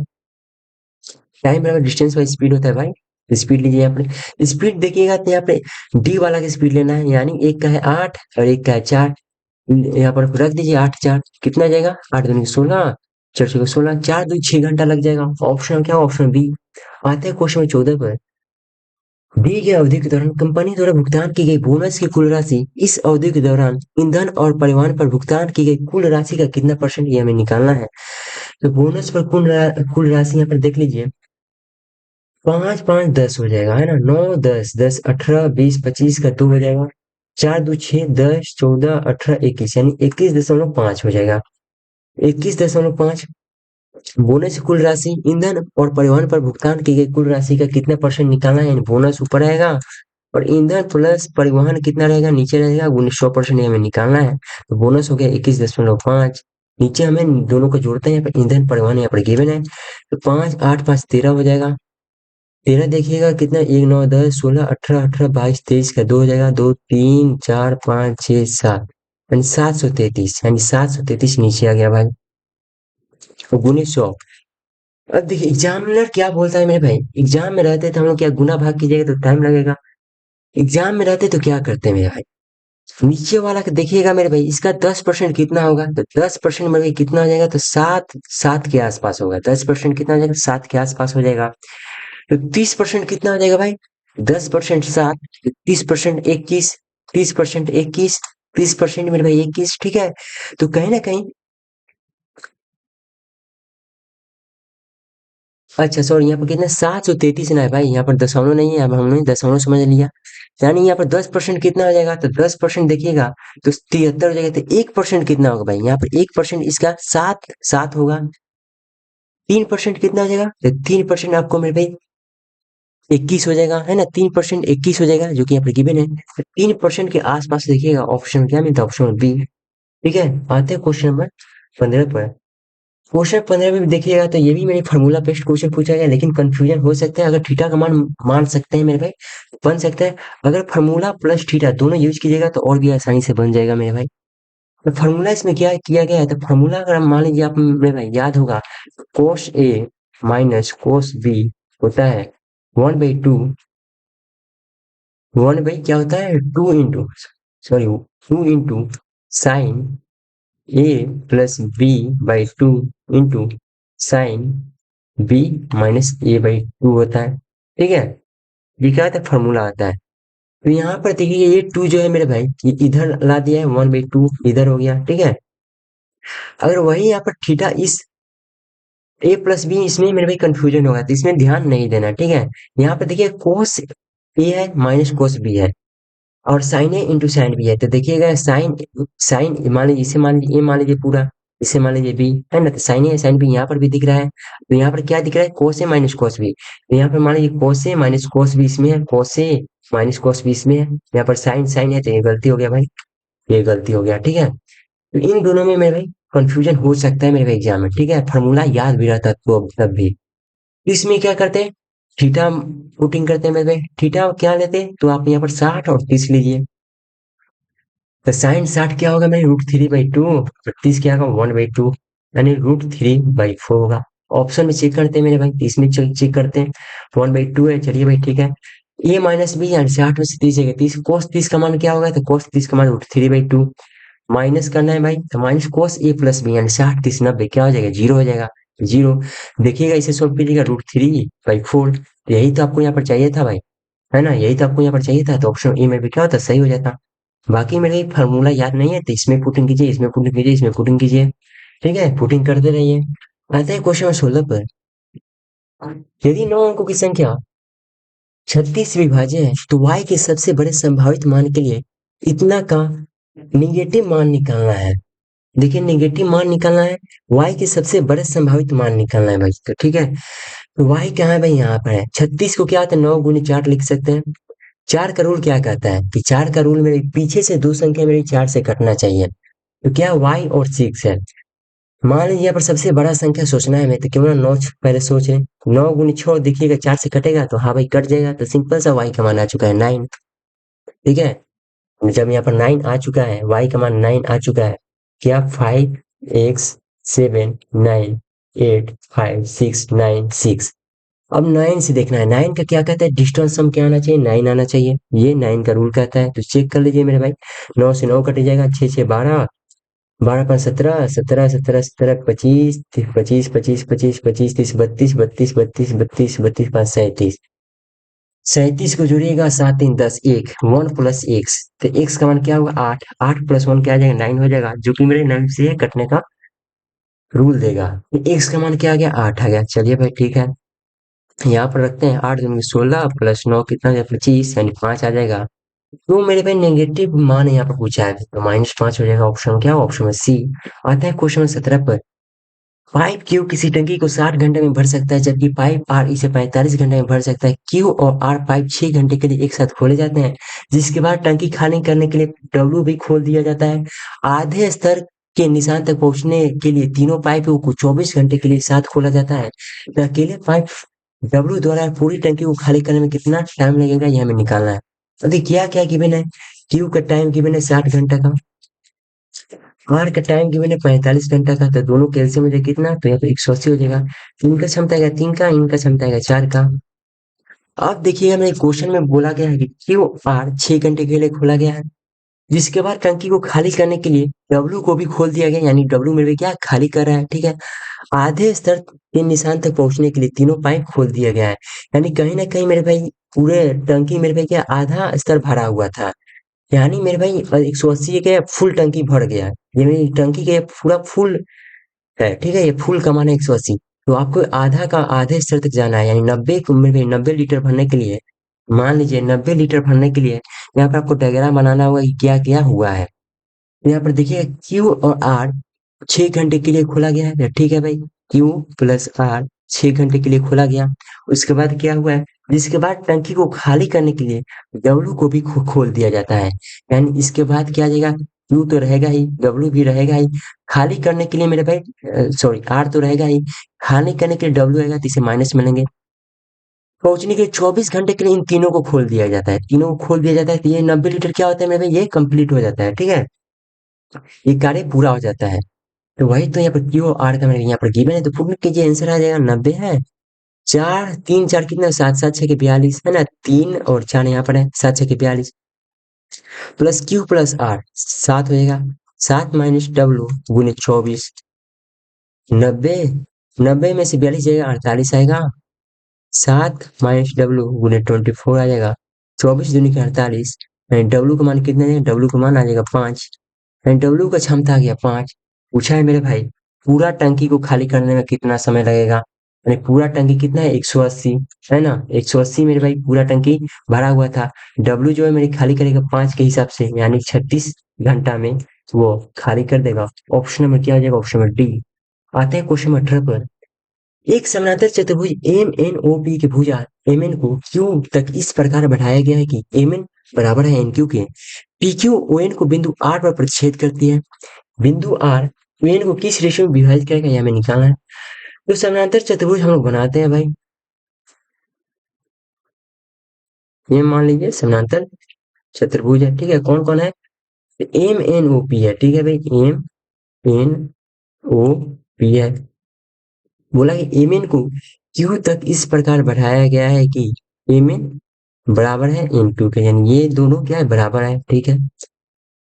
टाइम बराबर डिस्टेंस बाई स्पीड होता है भाई। स्पीड लीजिए यहाँ पे, स्पीड देखिएगा तो यहाँ पे डी वाला की स्पीड लेना है, यानी एक का है 8 और एक का है 4। यहाँ पर रख दीजिए 8 4, कितना जाएगा, 8 दूनी 16, 4 छः 16, 4 दूनी 6 घंटा लग जाएगा। ऑप्शन क्या, ऑप्शन बी। आते हैं क्वेश्चन 14 पर। दी गई अवधि के दौरान कंपनी द्वारा भुगतान की गई बोनस की कुल राशि, इस अवधि के दौरान ईंधन और परिवहन पर भुगतान की गई कुल राशि का कितना परसेंट, ये हमें निकालना है। तो बोनस पर कुल राशि यहाँ पर देख लीजिए, 5 5 10 हो जाएगा, है ना। 9 10 10 18 20 25 का 2 हो जाएगा। 4 2 6 10 14 18 21, यानी 21.5 हो जाएगा। 21.5 बोनस की कुल राशि, ईंधन और परिवहन पर भुगतान की गई कुल राशि का कितना परसेंट निकालना है। यानी बोनस ऊपर आएगा और ईंधन प्लस परिवहन कितना रहेगा, नीचे रहेगा। 100% हमें निकालना है। तो बोनस हो गया 21.5। नीचे हमें दोनों को जोड़ते हैं, यहाँ पर ईंधन परिवहन यहाँ पर गिवन है। तो 5 8 5 13 हो जाएगा। 13 देखिएगा कितना, 1 9 10 16 18 18 22 23 का 2 हो जाएगा। 2 3 4 5 6 7, यानी 733, यानी 733 नीचे आ गया भाई। और गुने 100। अब देखिए एग्जामिनर क्या बोलता है मेरे भाई, एग्जाम में रहते तो हम लोग क्या गुना भाग कीजिएगा तो टाइम लगेगा। एग्जाम में रहते तो क्या करते हैं मेरे भाई, नीचे वाला का देखिएगा मेरे भाई, इसका 10% कितना होगा, तो 10% मेरे भाई कितना हो जाएगा, तो 7 7 के आसपास होगा। 10% कितना हो जाएगा, 7 के आसपास हो जाएगा। तो 30% कितना हो जाएगा भाई, 10% 7, 30% 21, 30% 21, 30% मेरे भाई 21, ठीक है। तो कहीं ना कहीं, अच्छा सॉरी, यहाँ पर कितना 733 ना है भाई, यहाँ पर दशमलव नहीं है, अब हमने दशमलव समझ लिया। यानी यहाँ पर 10% कितना हो जाएगा, तो 10% देखिएगा तो 73 हो जाएगा। तो 1% कितना होगा भाई, यहाँ पर 1% इसका 7 7 होगा। 3% कितना हो जाएगा, तो 3% आपको मेरे भाई 21 हो जाएगा, है ना। 3% 21 हो जाएगा, जो कि यहाँ पर गिवन है। तो 3% के आसपास देखिएगा ऑप्शन क्या मिलता है, ऑप्शन बी, ठीक है। आते हैं क्वेश्चन नंबर 15 पर। क्वेश्चन 15 में भी देखिएगा तो ये भी मेरे फार्मूला बेस्ड क्वेश्चन पूछा गया, लेकिन कंफ्यूजन हो सकता है। अगर थीटा का मान मान सकते हैं मेरे भाई, बन सकता है। अगर फार्मूला प्लस थीटा दोनों यूज कीजिएगा तो और भी आसानी से बन जाएगा मेरे भाई। तो फार्मूला इसमें क्या किया गया है, तो फार्मूला अगर हम मान लीजिए आप मेरे भाई याद होगा, कोस ए माइनस कोस बी होता है 1/2, 1 बाई क्या होता है, 2 into, sorry 2 into sine A plus B by two into sine B minus A by two होता है। ठीक है, ये क्या होता है, फॉर्मूला आता है। तो यहाँ पर देखिए ये टू जो है मेरे भाई, ये इधर ला दिया है, वन बाई टू इधर हो गया। ठीक है, अगर वही यहाँ पर थीटा इस ए प्लस बी, इसमें मेरे भाई कंफ्यूजन होगा, तो इसमें ध्यान नहीं देना। ठीक है, यहाँ पे देखिए कोस ए है माइनस कोस बी है, और साइन ए इंटू साइन बी है। तो देखिएगा साइन साइन मान लीजिए, इसे मान लीजिए ए, मान लीजिए पूरा, इसे मान लीजिए बी, है ना। तो साइन ए साइन बी यहाँ पर भी दिख रहा है। तो यहाँ पर क्या दिख रहा है, कोस ए माइनस कोस बी। तो यहाँ पर मान लीजिए कोस ए माइनस कोस बी इसमें है, कोस ए माइनस कोस बी इसमें है। यहाँ पर साइन साइन है, तो ये गलती हो गया भाई, ये गलती हो गया। ठीक है, तो इन दोनों में मेरे भाई कंफ्यूजन हो सकता है मेरे भाई एग्जाम में। ठीक है, फॉर्मूला याद भी रहता तो तब भी। इसमें क्या करते हैं, थीटा पुटिंग करते हैं मेरे भाई। थीटा क्या लेते हैं, तो आप यहाँ पर 60 और 30 लीजिए। तो साइन 60 क्या होगा मेरे, रूट थ्री बाई टू, और 30 क्या होगा, वन बाई टू, यानी रूट थ्री बाई फोर होगा। ऑप्शन में चेक करते हैं मेरे भाई, तो इसमें चेक करते हैं, वन बाई टू है, चलिए भाई ठीक है। ए माइनस बी यानी 60 में से 30 है, 30 कोस 30 का मान क्या होगा, तो कोस 30 का मान root three by two. Minus करना है भाई, तो minus cos A plus B यानी 60 30 90 क्या हो जाएगा, जीरो हो जाएगा, जीरो। देखिएगा इसे सॉल्व कीजिएगा, रूट थ्री बाई फोर, यही तो आपको यहाँ पर चाहिए था भाई, है ना, यही तो आपको यहाँ पर चाहिए था। तो ऑप्शन ए में भी क्या होता, सही हो जाता। बाकी मेरे फार्मूला याद नहीं है, तो इसमें पुटिंग कीजिए, इसमें पुटिंग कीजिए, इसमें पुटिंग कीजिए। ठीक है, पुटिंग करते रहिए। आता है क्वेश्चन 16 पर, यदि 9 अंकों की संख्या 36 विभाज्य है तो y के सबसे बड़े संभावित मान के लिए इतना का निगेटिव मान निकालना है। देखिए निगेटिव मान निकालना है, y के सबसे बड़े संभावित मान निकालना है भाई। तो ठीक है, तो y कहाँ है भाई, यहाँ पर है। 36 को क्या होता है, 9 गुनी 4 लिख सकते हैं। चार का रूल क्या कहता है कि चार का रूल मेरे पीछे से दो संख्या मेरी चार से कटना चाहिए। तो क्या y और 6 है। मान लीजिए यहाँ पर सबसे बड़ा संख्या सोचना है हमें, तो क्यों ना नौ पहले सोचे। 9 गुनी 6 देखिएगा 4 से कटेगा, तो हाँ भाई कट जाएगा, तो सिंपल सा y का मान आ चुका है 9। ठीक है, जब यहाँ पर 9 आ चुका है, y का मान 9 आ चुका है, क्या 5 x 7 9 8 5 6 9 6। अब 9 से देखना है, 9 का क्या कहता है, डिस्टेंस सम क्या आना चाहिए, 9 आना चाहिए, ये 9 का रूल कहता है। तो चेक कर लीजिए मेरे भाई, 9 से 9 कट जाएगा, 6 6 12, 12 5 17, 17 17 17 25, 25 25 25 25 30 32 32 32 32 32 5 37, 37 को जोड़िएगा, 7 3 10 1, 1 प्लस एक्स, तो एक्स का मान क्या होगा, 8, 8 प्लस 1 क्या आ जाएगा, 9 हो जाएगा, जो कि मेरे 9 से कटने का रूल देगा। एक्स का मान क्या आ गया, 8 आ गया। चलिए भाई ठीक है, यहाँ पर रखते हैं, 8 दूनी 16 प्लस 9 कितना, 25 यानी 5 आ जाएगा। तो मेरे पे नेगेटिव मान यहाँ पर पूछा है, तो -5 हो जाएगा। ऑप्शन क्या, ऑप्शन में सी। आता है क्वेश्चन 17 पर, पाइप क्यू किसी टंकी को 60 घंटे में भर सकता है, जबकि पाइप आर इसे 45 घंटे में भर सकता है। क्यू और आर पाइप 6 घंटे के लिए एक साथ खोले जाते हैं, जिसके बाद टंकी खाली करने के लिए डब्ल्यू भी खोल दिया जाता है। आधे स्तर के निशान तक पहुंचने के लिए तीनों पाइपों को 24 घंटे के लिए साथ खोला जाता है। तो अकेले पाइप डब्ल्यू द्वारा पूरी टंकी को खाली करने में कितना टाइम लगेगा, ये हमें निकालना है। तो देखिए क्या क्या गिवन है, क्यू का टाइम गिवन है 60 घंटा का, आर का टाइम गिवन है 45 घंटा का, तो दोनों कैलसियम हो जाए कितना, तो यहाँ पे 180 हो जाएगा। इनका क्षमता है 3 का, इनका क्षमता है 4 का। अब देखिएगा मेरे क्वेश्चन में बोला गया है कि क्यू आर 6 घंटे के लिए खोला गया है, जिसके बाद टंकी को खाली करने के लिए डब्ल्यू को भी खोल दिया गया, यानी डब्ल्यू मेरे क्या खाली कर रहा है। ठीक है, आधे स्तर के निशान तक पहुंचने के लिए तीनों पाइप खोल दिया गया है, यानी कहीं ना कहीं मेरे भाई पूरे टंकी मेरे भाई क्या आधा स्तर भरा हुआ था, यानी मेरे भाई 180 के फुल टंकी भर गया है। ये मेरी टंकी के पूरा फुल है। ठीक है, ये फुल का मान है 180, तो आपको आधा का आधे स्तर तक जाना है, यानी 90 मेरे भाई 90 लीटर भरने के लिए, मान लीजिए 90 लीटर भरने के लिए यहाँ पर आपको डायग्राम बनाना होगा कि क्या क्या हुआ है। यहाँ पर देखिए क्यू और आर 6 घंटे के लिए खोला गया है, ठीक है भाई, क्यू प्लस आर 6 घंटे के लिए खोला गया। उसके बाद क्या हुआ है, जिसके बाद टंकी को खाली करने के लिए डब्ल्यू को भी खोल दिया जाता है, यानी इसके बाद क्या आ जाएगा, क्यू तो रहेगा ही, डब्ल्यू भी रहेगा ही। खाली करने के लिए मेरे भाई सॉरी आर तो रहेगा ही, खाली करने के लिए डब्ल्यू आएगा, तो इसे माइनस मिलेंगे। पहुंचने के लिए 24 घंटे के लिए इन तीनों को खोल दिया जाता है, तीनों को खोल दिया जाता है, तो ये 90 लीटर क्या होता है मेरे भाई, ये कंप्लीट हो जाता है। ठीक है, ये कार्य पूरा हो जाता है। तो वही तो यहाँ पर क्यू आर का मेरे यहाँ पर गिवन है, तो पुट कीजिए, आंसर आ जाएगा 90 है। चार तीन चार कितना, 7 7 6 के 42 है ना, 3 और 4 यहाँ पर है, 7 6 के 42 प्लस क्यू प्लस आर 7 हो जाएगा। 7 माइनस डब्लू गुने 24, 90, 90 में से 42 जाएगा 48 आएगा। 7 माइनस डब्लू गुने 24 आ जाएगा। 24 दूनी के 48, डब्लू का मान कितना है? डब्लू का मान आ जाएगा 5, डब्लू का क्षमता आ गया 5। पूछा है मेरे भाई पूरा टंकी को खाली करने में कितना समय लगेगा? यानी पूरा टंकी कितना है? 180 है ना, 180 मेरे भाई पूरा टंकी भरा हुआ था। डब्लू जो है मेरी खाली करेगा 5 के हिसाब से, यानी 36 घंटा में वो खाली कर देगा। ऑप्शन नंबर क्या आ जाएगा? Option number D. आते हैं क्वेश्चन नंबर 18 पर। एक समानांतर चतुर्भुज एम एन ओ पी की भुजा एम एन को क्यू तक इस प्रकार बढ़ाया गया है कि एम एन बराबर है एन क्यू के। पी क्यू ओ एन को बिंदु आर पर प्रतिच्छेद करती है। बिंदु आर ओ एन को किस रेशियो में विभाजित करेगा यह हमें निकालना है। तो समानांतर चतुर्भुज हम लोग बनाते हैं भाई। ये मान लीजिए समानांतर चतुर्भुज है, ठीक है। कौन कौन है? एम एन ओ पी है, ठीक है भाई। एम एन ओ पी है। बोला कि एम एन को क्यू तक इस प्रकार बढ़ाया गया है कि एम एन बराबर है एन क्यू के, यानी ये दोनों क्या है? बराबर है, ठीक है।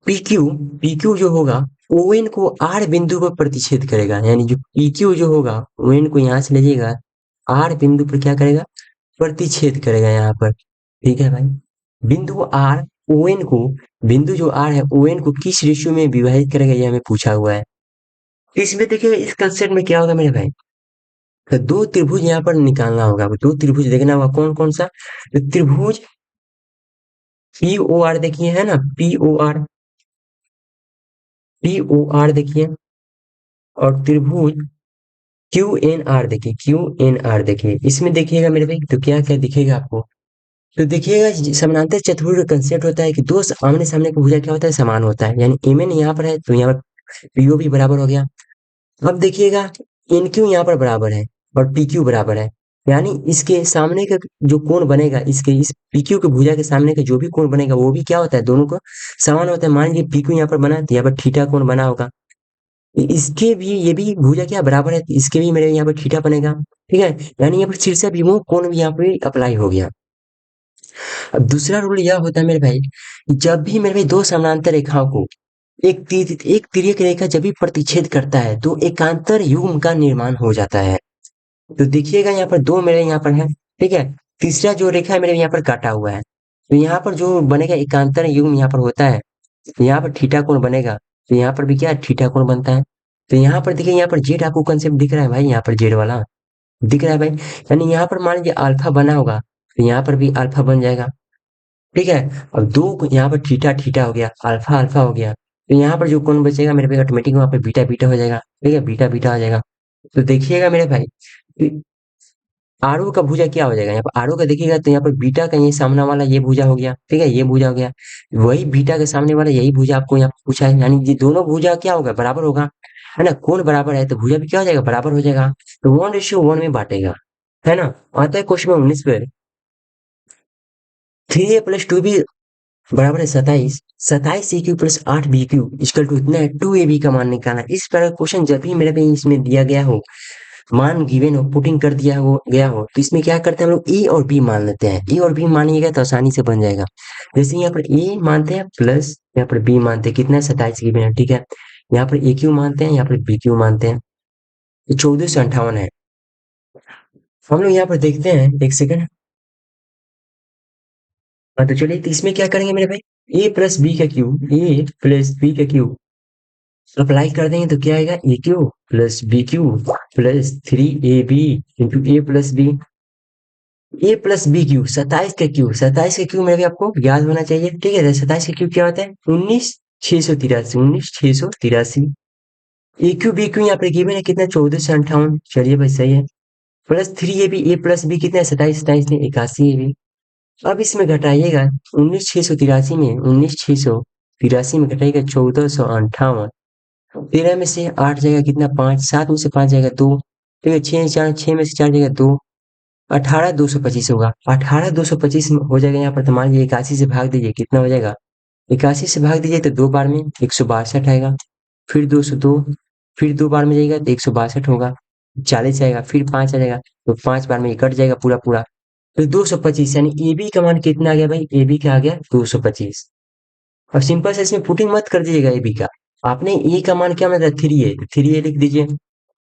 पीक्यू, पीक्यू जो होगा ओएन को आर बिंदु पर प्रतिच्छेद करेगा, यानी जो पीक्यू जो होगा ओएन को यहां से ले जाएगा आर बिंदु पर क्या करेगा? प्रतिच्छेद करेगा यहाँ पर, ठीक है भाई। बिंदु आर ओएन को, बिंदु जो आर है ओएन को किस रेशियो में विभाजित करेगा ये हमें पूछा हुआ है। इसमें देखिए इस कंसेप्ट में क्या होगा मेरे भाई, तो दो त्रिभुज यहाँ पर निकालना होगा। दो त्रिभुज देखना होगा, कौन कौन सा? तो त्रिभुज पी ओ आर देखिए, है ना, P O R, P O R देखिए, और त्रिभुज Q N R Q, N N R देखिए। इसमें देखिएगा मेरे भाई तो क्या क्या दिखेगा आपको। तो देखिएगा समानांतर चतुर्भुज का कंसेप्ट होता है कि दो आमने सामने का भुजा क्या होता है? समान होता है। यानी एम एन यहाँ पर है तो यहाँ पर पीओ भी बराबर हो गया। अब देखिएगा एन क्यू यहाँ पर बराबर है और पी क्यू बराबर है, यानी इसके सामने का जो कोण बनेगा, इसके इस पी क्यू के भुजा के सामने का जो भी कोण बनेगा वो भी क्या होता है? दोनों को समान होता है। मान लीजिए पी क्यू यहाँ पर बना तो यहाँ पर थीटा कोण बना होगा, इसके भी ये भी भुजा क्या बराबर है, इसके भी मेरे यहाँ पर थीटा बनेगा, ठीक है। यानी यहाँ पर शीर्ष विमोह कोण भी यहाँ पे अप्लाई हो गया। अब दूसरा रूल यह होता है मेरे भाई, जब भी मेरे भाई दो समानांतर रेखाओं को एक तिर्यक रेखा जब भी प्रतिच्छेद करता है तो एकांतर युग्म का निर्माण हो जाता है। तो देखिएगा यहाँ पर दो मेरे यहाँ पर है, ठीक है। तीसरा जो रेखा है मेरे यहाँ पर काटा हुआ है, तो यहाँ पर जो बनेगा एकांतर युग्म यहाँ पर होता है, तो यहाँ पर थीटा कोण बनेगा, तो यहाँ पर भी क्या है? थीटा कोण बनता है। तो यहाँ पर देखिए, यहाँ पर जेड आपको कंसेप्ट दिख रहा है भाई, यहाँ पर जेड वाला दिख रहा है भाई। यानी यहाँ पर मान लीजिए अल्फा बना होगा तो यहाँ पर भी अल्फा बन जाएगा, ठीक है। अब दो यहाँ पर थीटा थीटा हो गया, अल्फा अल्फा हो गया, तो यहाँ पर जो कोण बचेगा मेरे भाई ऑटोमेटिक वहां पर बीटा बीटा हो जाएगा, ठीक है, बीटा बीटा हो जाएगा। तो देखिएगा मेरे भाई आरओ का भुजा क्या हो जाएगा? यहाँ पर आरओ का देखिएगा तो यहाँ पर बीटा का ये सामने वाला ये भुजा हो गया, ठीक है, ये भुजा हो गया। वही बीटा के सामने वाला यही भुजा आपको यहाँ पर पूछा है, यानी ये दोनों भुजा क्या होगा? बराबर होगा, है ना। कोण बराबर है तो भुजा भी क्या हो जाएगा? बराबर हो जाएगा। तो 1:1 में बांटेगा, है ना। आता है क्वेश्चन नंबर 19 पे। 3a+2b बराबर है 27, 27a³ + 8b³ इक्वल टू इतना है 2ab का मान निकालना। इस तरह क्वेश्चन जब भी मेरे पे इसमें दिया गया हो, मान गिवन हो, पुटिंग कर दिया हो गया हो, तो इसमें क्या करते हैं हम लोग? ए और बी मान लेते हैं। ए और बी मानिएगा तो आसानी से बन जाएगा। जैसे यहाँ पर ए मानते हैं प्लस यहाँ पर बी मानते हैं, कितना है? 27 गिवन है, ठीक है। यहाँ पर ए क्यू मानते हैं, यहाँ पर बी क्यू मानते हैं, तो 1458 है। हम लोग यहाँ पर देखते हैं, एक सेकंड। हाँ तो चलिए, तो इसमें क्या करेंगे मेरे भाई? ए प्लस बी का क्यू, ए प्लस बी का क्यू अप्लाई कर देंगे तो क्या आएगा? A cube plus B cube plus 3ab into A plus B. A plus B cube, 27 का क्यू, 27 का क्यू मेरे भी आपको याद होना चाहिए, ठीक है। 27 का क्यू क्या होता है? 19,683, 19,683। ए क्यू बी क्यू यहाँ पर गिवन है कितना? 1458। चलिए भाई सही है। प्लस 3ab, ए प्लस बी कितना है? 27, 27 ने 81ab। अब इसमें घटाइएगा 19,683 में, 19,683 में घटाइएगा 1458। 13 में से 8 जाएगा कितना? 5, 7 में से 5 जाएगा 2, ठीक है। 6 में से 4 जाएगा 2, 18,225 होगा। 18,225 हो जाएगा यहाँ पर, तो मान लीजिए 81 से भाग दीजिए, कितना हो जाएगा? 81 से भाग दीजिए तो 2 बार में 162 आएगा, फिर 202, फिर 2 बार में जाएगा तो 162 होगा, 40 आएगा, फिर 5 आ जाएगा, तो 5 बार में ये कट जाएगा पूरा पूरा, तो 225। यानी ए बी का मान कितना आ गया भाई? ए बी का आ गया 225। अब सिंपल से इसमें पुटिंग मत कर दीजिएगा ए बी का, आपने ए का मान क्या मतलब 3a, 3a लिख दीजिए,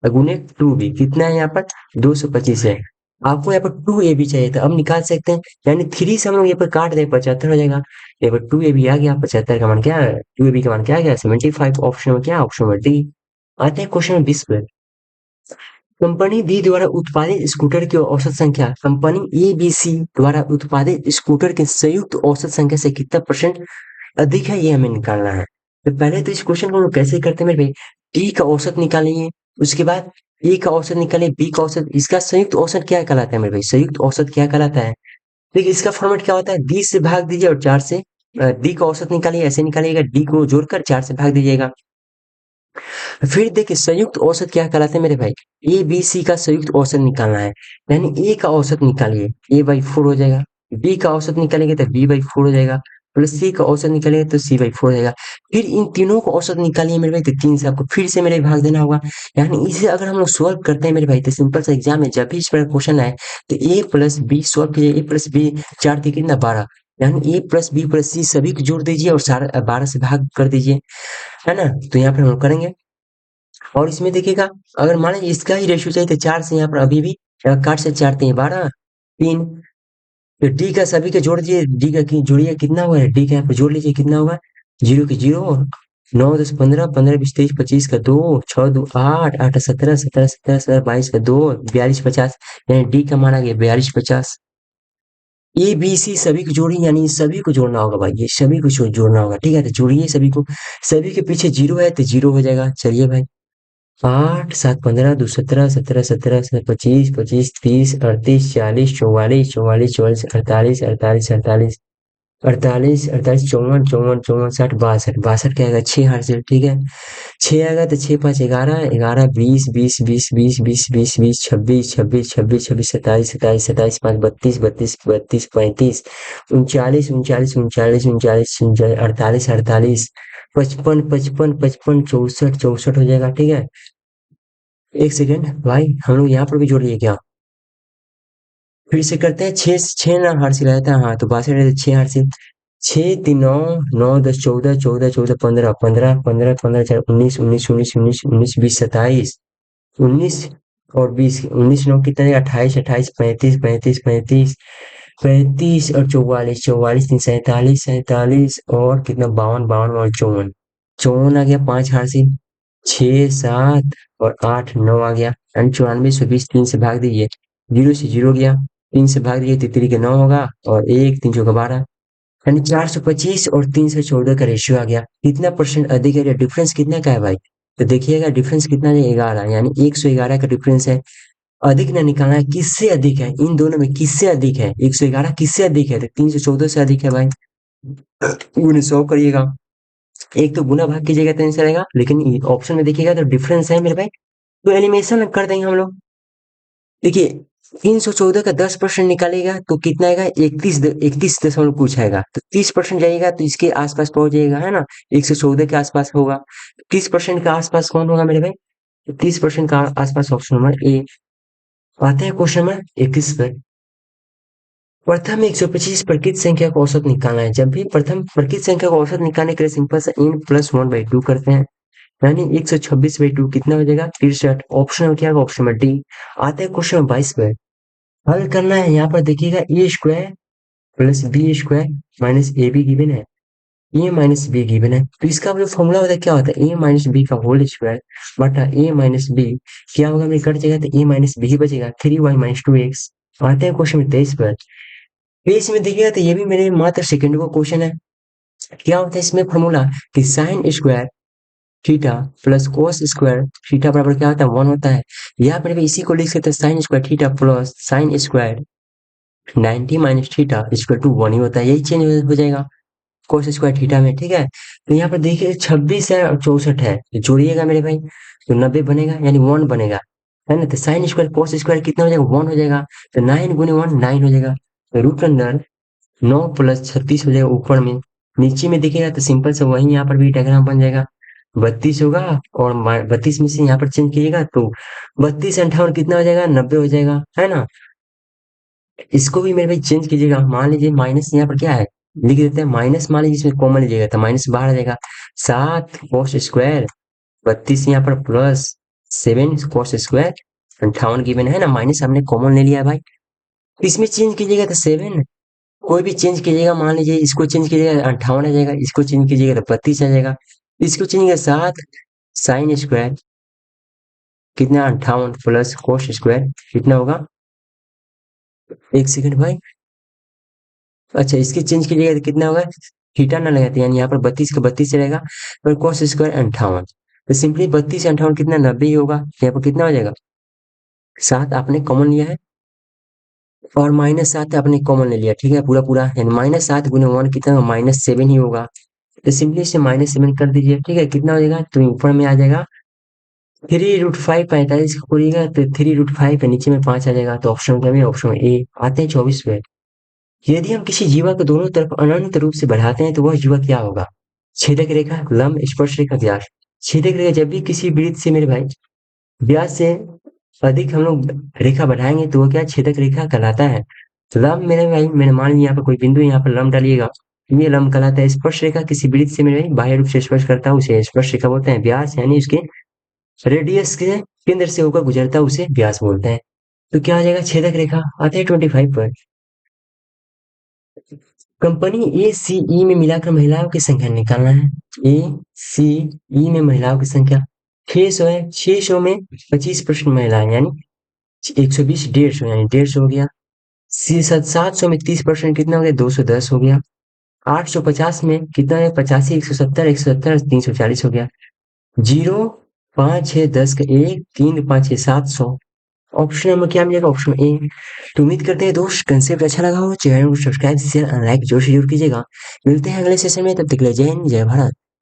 गुने 2b कितना है यहाँ पर 225 है। आपको यहाँ पर 2ab चाहिए था, अब निकाल सकते हैं, यानी 3 से हम लोग यहाँ पर काट दें 75 हो जाएगा। यहाँ पर 2ab आ गया, 75 का मान क्या है, 2ab का मान क्या आ गया 75। ऑप्शन में क्या, ऑप्शन में डी। आते हैं क्वेश्चन 20 पे। कंपनी बी द्वारा उत्पादित स्कूटर की औसत संख्या कंपनी ए बी सी द्वारा उत्पादित स्कूटर की संयुक्त औसत संख्या से कितना परसेंट अधिक है, ये हमें निकालना है। तो पहले तो इस क्वेश्चन को हम लोग कैसे करते हैं मेरे भाई, डी का औसत निकालेंगे, उसके बाद ए का औसत निकालें, बी का औसत, इसका संयुक्त औसत क्या कहलाता है मेरे भाई, संयुक्त औसत क्या कहलाता है। देखिए इसका फॉर्मेट क्या होता है, 20 से भाग दीजिए और 4 से डी का औसत निकालिए, ऐसे निकालिएगा, डी को जोड़कर 4 से भाग दीजिएगा। फिर देखिए संयुक्त औसत क्या कहलाता है मेरे भाई, ए बी सी का संयुक्त औसत निकालना है, यानी ए का औसत निकालिए, A/4 हो जाएगा, बी का औसत निकालेंगे तो B/4 हो जाएगा, प्लस सी का औसत निकालेंगे तो C/4 हो जाएगा। फिर इन तीनों का औसत निकालिए मेरे भाई, तो 3 से आपको फिर से मेरे भाग देना होगा। यानी इसे अगर हम लोग सॉल्व करते हैं मेरे भाई, तो सिंपल सा एग्जाम में जब भी इस पर क्वेश्चन आए तो ए प्लस बी सॉल्व कीजिए, ए प्लस बी 4 थी कितना 12, यानी ए प्लस बी प्लस सी सभी को जोड़ दीजिए और सारा 12 से भाग कर दीजिए, है ना। तो यहाँ पर हम लोग करेंगे, और इसमें देखिएगा, अगर मान लीजिए इसका ही रेशियो चाहिए तो 4 से यहाँ पर अभी भी काट से 4 3 12 3, तो डी का सभी का जोड़ दीजिए, डी का जोड़िए कितना हुआ है, डी का यहाँ पर जोड़ लीजिए कितना होगा, 0 की 0, 9 10 15, 15 20 23 25 का 2, 6 2 8, 8 17 17 17 17 22 का 2, 42 50, यानी डी का मान आ गया 42 50। ए बी सी सभी को जोड़ी, यानी सभी को जोड़ना होगा भाई, ये सभी को जोड़ना होगा, ठीक है, तो जोड़िए सभी को, सभी के पीछे जीरो है तो जीरो हो जाएगा, चलिए भाई। 8 7 15 2 17 17 17 25 25 30 38 40 44 44 44 48 48 48 48 48 54 54 54 60 62 62 क्या आएगा 6 हार से, ठीक है। 6 आएगा तो 6 5 11 11 20 20 20 20 20 20 20 26 26 26 26 27 27 27 5 32 32 32 35 39 39 39 39 48 48 55 55 55 64 64 हो जाएगा, ठीक है। एक सेकेंड भाई, हम लोग यहाँ पर भी जोड़ लिए क्या, फिर से करते हैं, छह छह ना हार से रहता है, हाँ तो 62 रहता है, 6 हार से, 6 3 9 9 10 14 14 14 15 15 15 15 4 19 19 19 19 19 20 27 19 और 20 19 9 कितना है 28 28 35 35 35 35 और 44 44 3 47 47 और कितना 52 52 और 54 54 आ गया 5 हार से, 6 7 और 8 9 आ गया, यानी 94 120 3 से भाग दीजिए, 0 से 0 गया, 3 से भाग दीजिए तितली के 9 होगा, और 1 3 चौका 12, यानी 425 और 314 का रेशियो आ गया। कितना परसेंट अधिक है, डिफरेंस कितना का है भाई, तो देखिएगा डिफरेंस कितना है 11, यानी 111 का डिफरेंस है। अधिक ना निकालना है, किससे अधिक है, इन दोनों में किससे अधिक है, 111 किससे अधिक है, तो 314 से अधिक है भाई। गुणे 100 करिएगा, एक तो गुना भाग कीजिएगा तो आंसर आएगा, लेकिन ऑप्शन में देखिएगा तो डिफरेंस है मेरे भाई, तो एलिमिनेशन कर देंगे हम लोग। देखिए 314 का 10% निकालेगा तो कितना आएगा, 31 दशमलव कुछ आएगा, तो 30% जाइएगा तो इसके आसपास पहुंच जाएगा, है ना, 114 के आसपास होगा। 30% का आसपास कौन होगा मेरे भाई, तो 30% का आसपास ऑप्शन नंबर ए। आते हैं क्वेश्चन नंबर 21 पर। प्रथम 125 प्रकृत संख्या का औसत निकालना है, जब भी प्रथम प्रकृत संख्या का औसत निकालने के लिए सिंपल सा n प्लस 1/2 करते हैं, यानी 126/2 कितना हो जाएगा 63। ऑप्शन में क्या होगा, ऑप्शन में डी। आते हैं क्वेश्चन 22 पे। हल करना है, यहाँ पर देखिएगा A square plus B square minus A B given है, ए माइनस बी गिवन है, तो इसका जो फॉर्मूला होता है क्या होता है, ए माइनस बी का होल स्क्वायर बटा ए माइनस बी, क्या होगा मेरे कट जाएगा तो ए माइनस बी ही बचेगा, 3y-2x। आते हैं क्वेश्चन 23 पर। पेज में देखिएगा तो ये भी मेरे मात्र सेकंड को क्वेश्चन है। क्या होता है इसमें फॉर्मूला, कि sign square theta plus cos square theta बराबर क्या होता है 1 होता है, या फिर इसी को लिख सकते हैं sine square theta plus sine square 90 minus theta equal to 1 ही होता है, यही चेंज हो जाएगा कोस स्क्वायर थीटा में, ठीक है। तो यहाँ पर देखिए 26 है और 64 है, तो जोड़िएगा मेरे भाई तो 90 बनेगा, यानी 1 बनेगा, है ना। तो साइन स्क्वायर कोस स्क्वायर कितना हो जाएगा 1 हो जाएगा, तो 9 गुने 1 9 हो जाएगा, तो रूट अंडर 9 प्लस 36 हो जाएगा ऊपर में, नीचे में देखिएगा तो सिंपल से वही यहाँ पर भी डायग्राम बन जाएगा, 32 होगा, और 32 में से यहाँ पर चेंज कीजिएगा तो 32 58 कितना हो जाएगा 90 हो जाएगा, है ना। इसको भी मेरे भाई चेंज कीजिएगा, मान लीजिए माइनस यहाँ पर क्या है लिख देते हैं माइनस, मान लीजिए इसमें कॉमन लीजिएगा तो माइनस बाहर आ जाएगा, 7 cos स्क्वायर 32 यहाँ पर प्लस 7 cos स्क्वायर 58 गिवन है ना, माइनस हमने कॉमन ले लिया है भाई। तो इसमें चेंज कीजिएगा तो 7, कोई भी चेंज कीजिएगा, मान लीजिए इसको चेंज कीजिएगा 58 आ जाएगा, इसको चेंज कीजिएगा तो 32 आ जाएगा, इसको चेंज कीजिएगा 7 साइन स्क्वायर कितना 58 प्लस कोस स्क्वायर कितना होगा, एक सेकंड भाई, अच्छा इसके चेंज कीजिएगा तो कितना होगा, थीटा ना लगाते यानी यहाँ पर 32 का 32 रहेगा और कोस स्क्वायर 58, तो सिंपली 32 58 कितना 90 ही होगा, यहाँ पर कितना हो जाएगा, 7 आपने कॉमन लिया है और -7 आपने कॉमन ले लिया, ठीक है, पूरा पूरा यानी -7 गुना 1 कितना -7 ही होगा, तो सिंपली इसे -7 कर दीजिए, ठीक है, कितना हो जाएगा, तो ऊपर में आ जाएगा 3√5, 45 को करिएगा तो 3√5 के नीचे में 5 आ जाएगा, तो ऑप्शन क्या है, ऑप्शन ए आते हैं 24 पे। यदि हम किसी जीवा को दोनों तरफ अनंत रूप से बढ़ाते हैं तो वह जीवा क्या होगा, छेदक रेखा, लंब, स्पर्श रेखा, व्यास। छेदक रेखा जब भी किसी वृत्त से मेरे भाई व्यास से अधिक हम लोग रेखा बढ़ाएंगे तो वो क्या छेदक रेखा कहलाता है। लंब मेरे भाई, मैंने मान लिया यहाँ पर कोई बिंदु, यहाँ पर लंब डालिएगा, ये लंब कहलाता है। स्पर्श रेखा किसी वृत्त से मेरे भाई बाह्य रूप से स्पर्श करता है उसे स्पर्श रेखा बोलते हैं। व्यास यानी उसके रेडियस के केंद्र से होकर गुजरता है उसे व्यास बोलते हैं। तो क्या आ जाएगा, छेदक रेखा आते हैं 25 पर। कंपनी ए सी ई में मिलाकर महिलाओं की संख्या निकालना है। ए सी ई में महिलाओं की संख्या 600 है, 600 में 25% महिलाएं यानी 120, 150 यानी 150 हो गया। 700 में 30% कितना हो गया, 210 हो गया। 850 में कितना है, 85, 170, 170, 340 हो गया। 0, 5, 6, 10 का 1, 3, 5, 6, 700। ऑप्शन नंबर क्या मिलेगा, ऑप्शन ए। तो उम्मीद करते हैं दोस्त कंसेप्ट अच्छा लगा हो, चैनल को सब्सक्राइब शेयर लाइक जोर से जरूर कीजिएगा। मिलते हैं अगले सेशन में, तब तक के लिए जय हिंद जय भारत।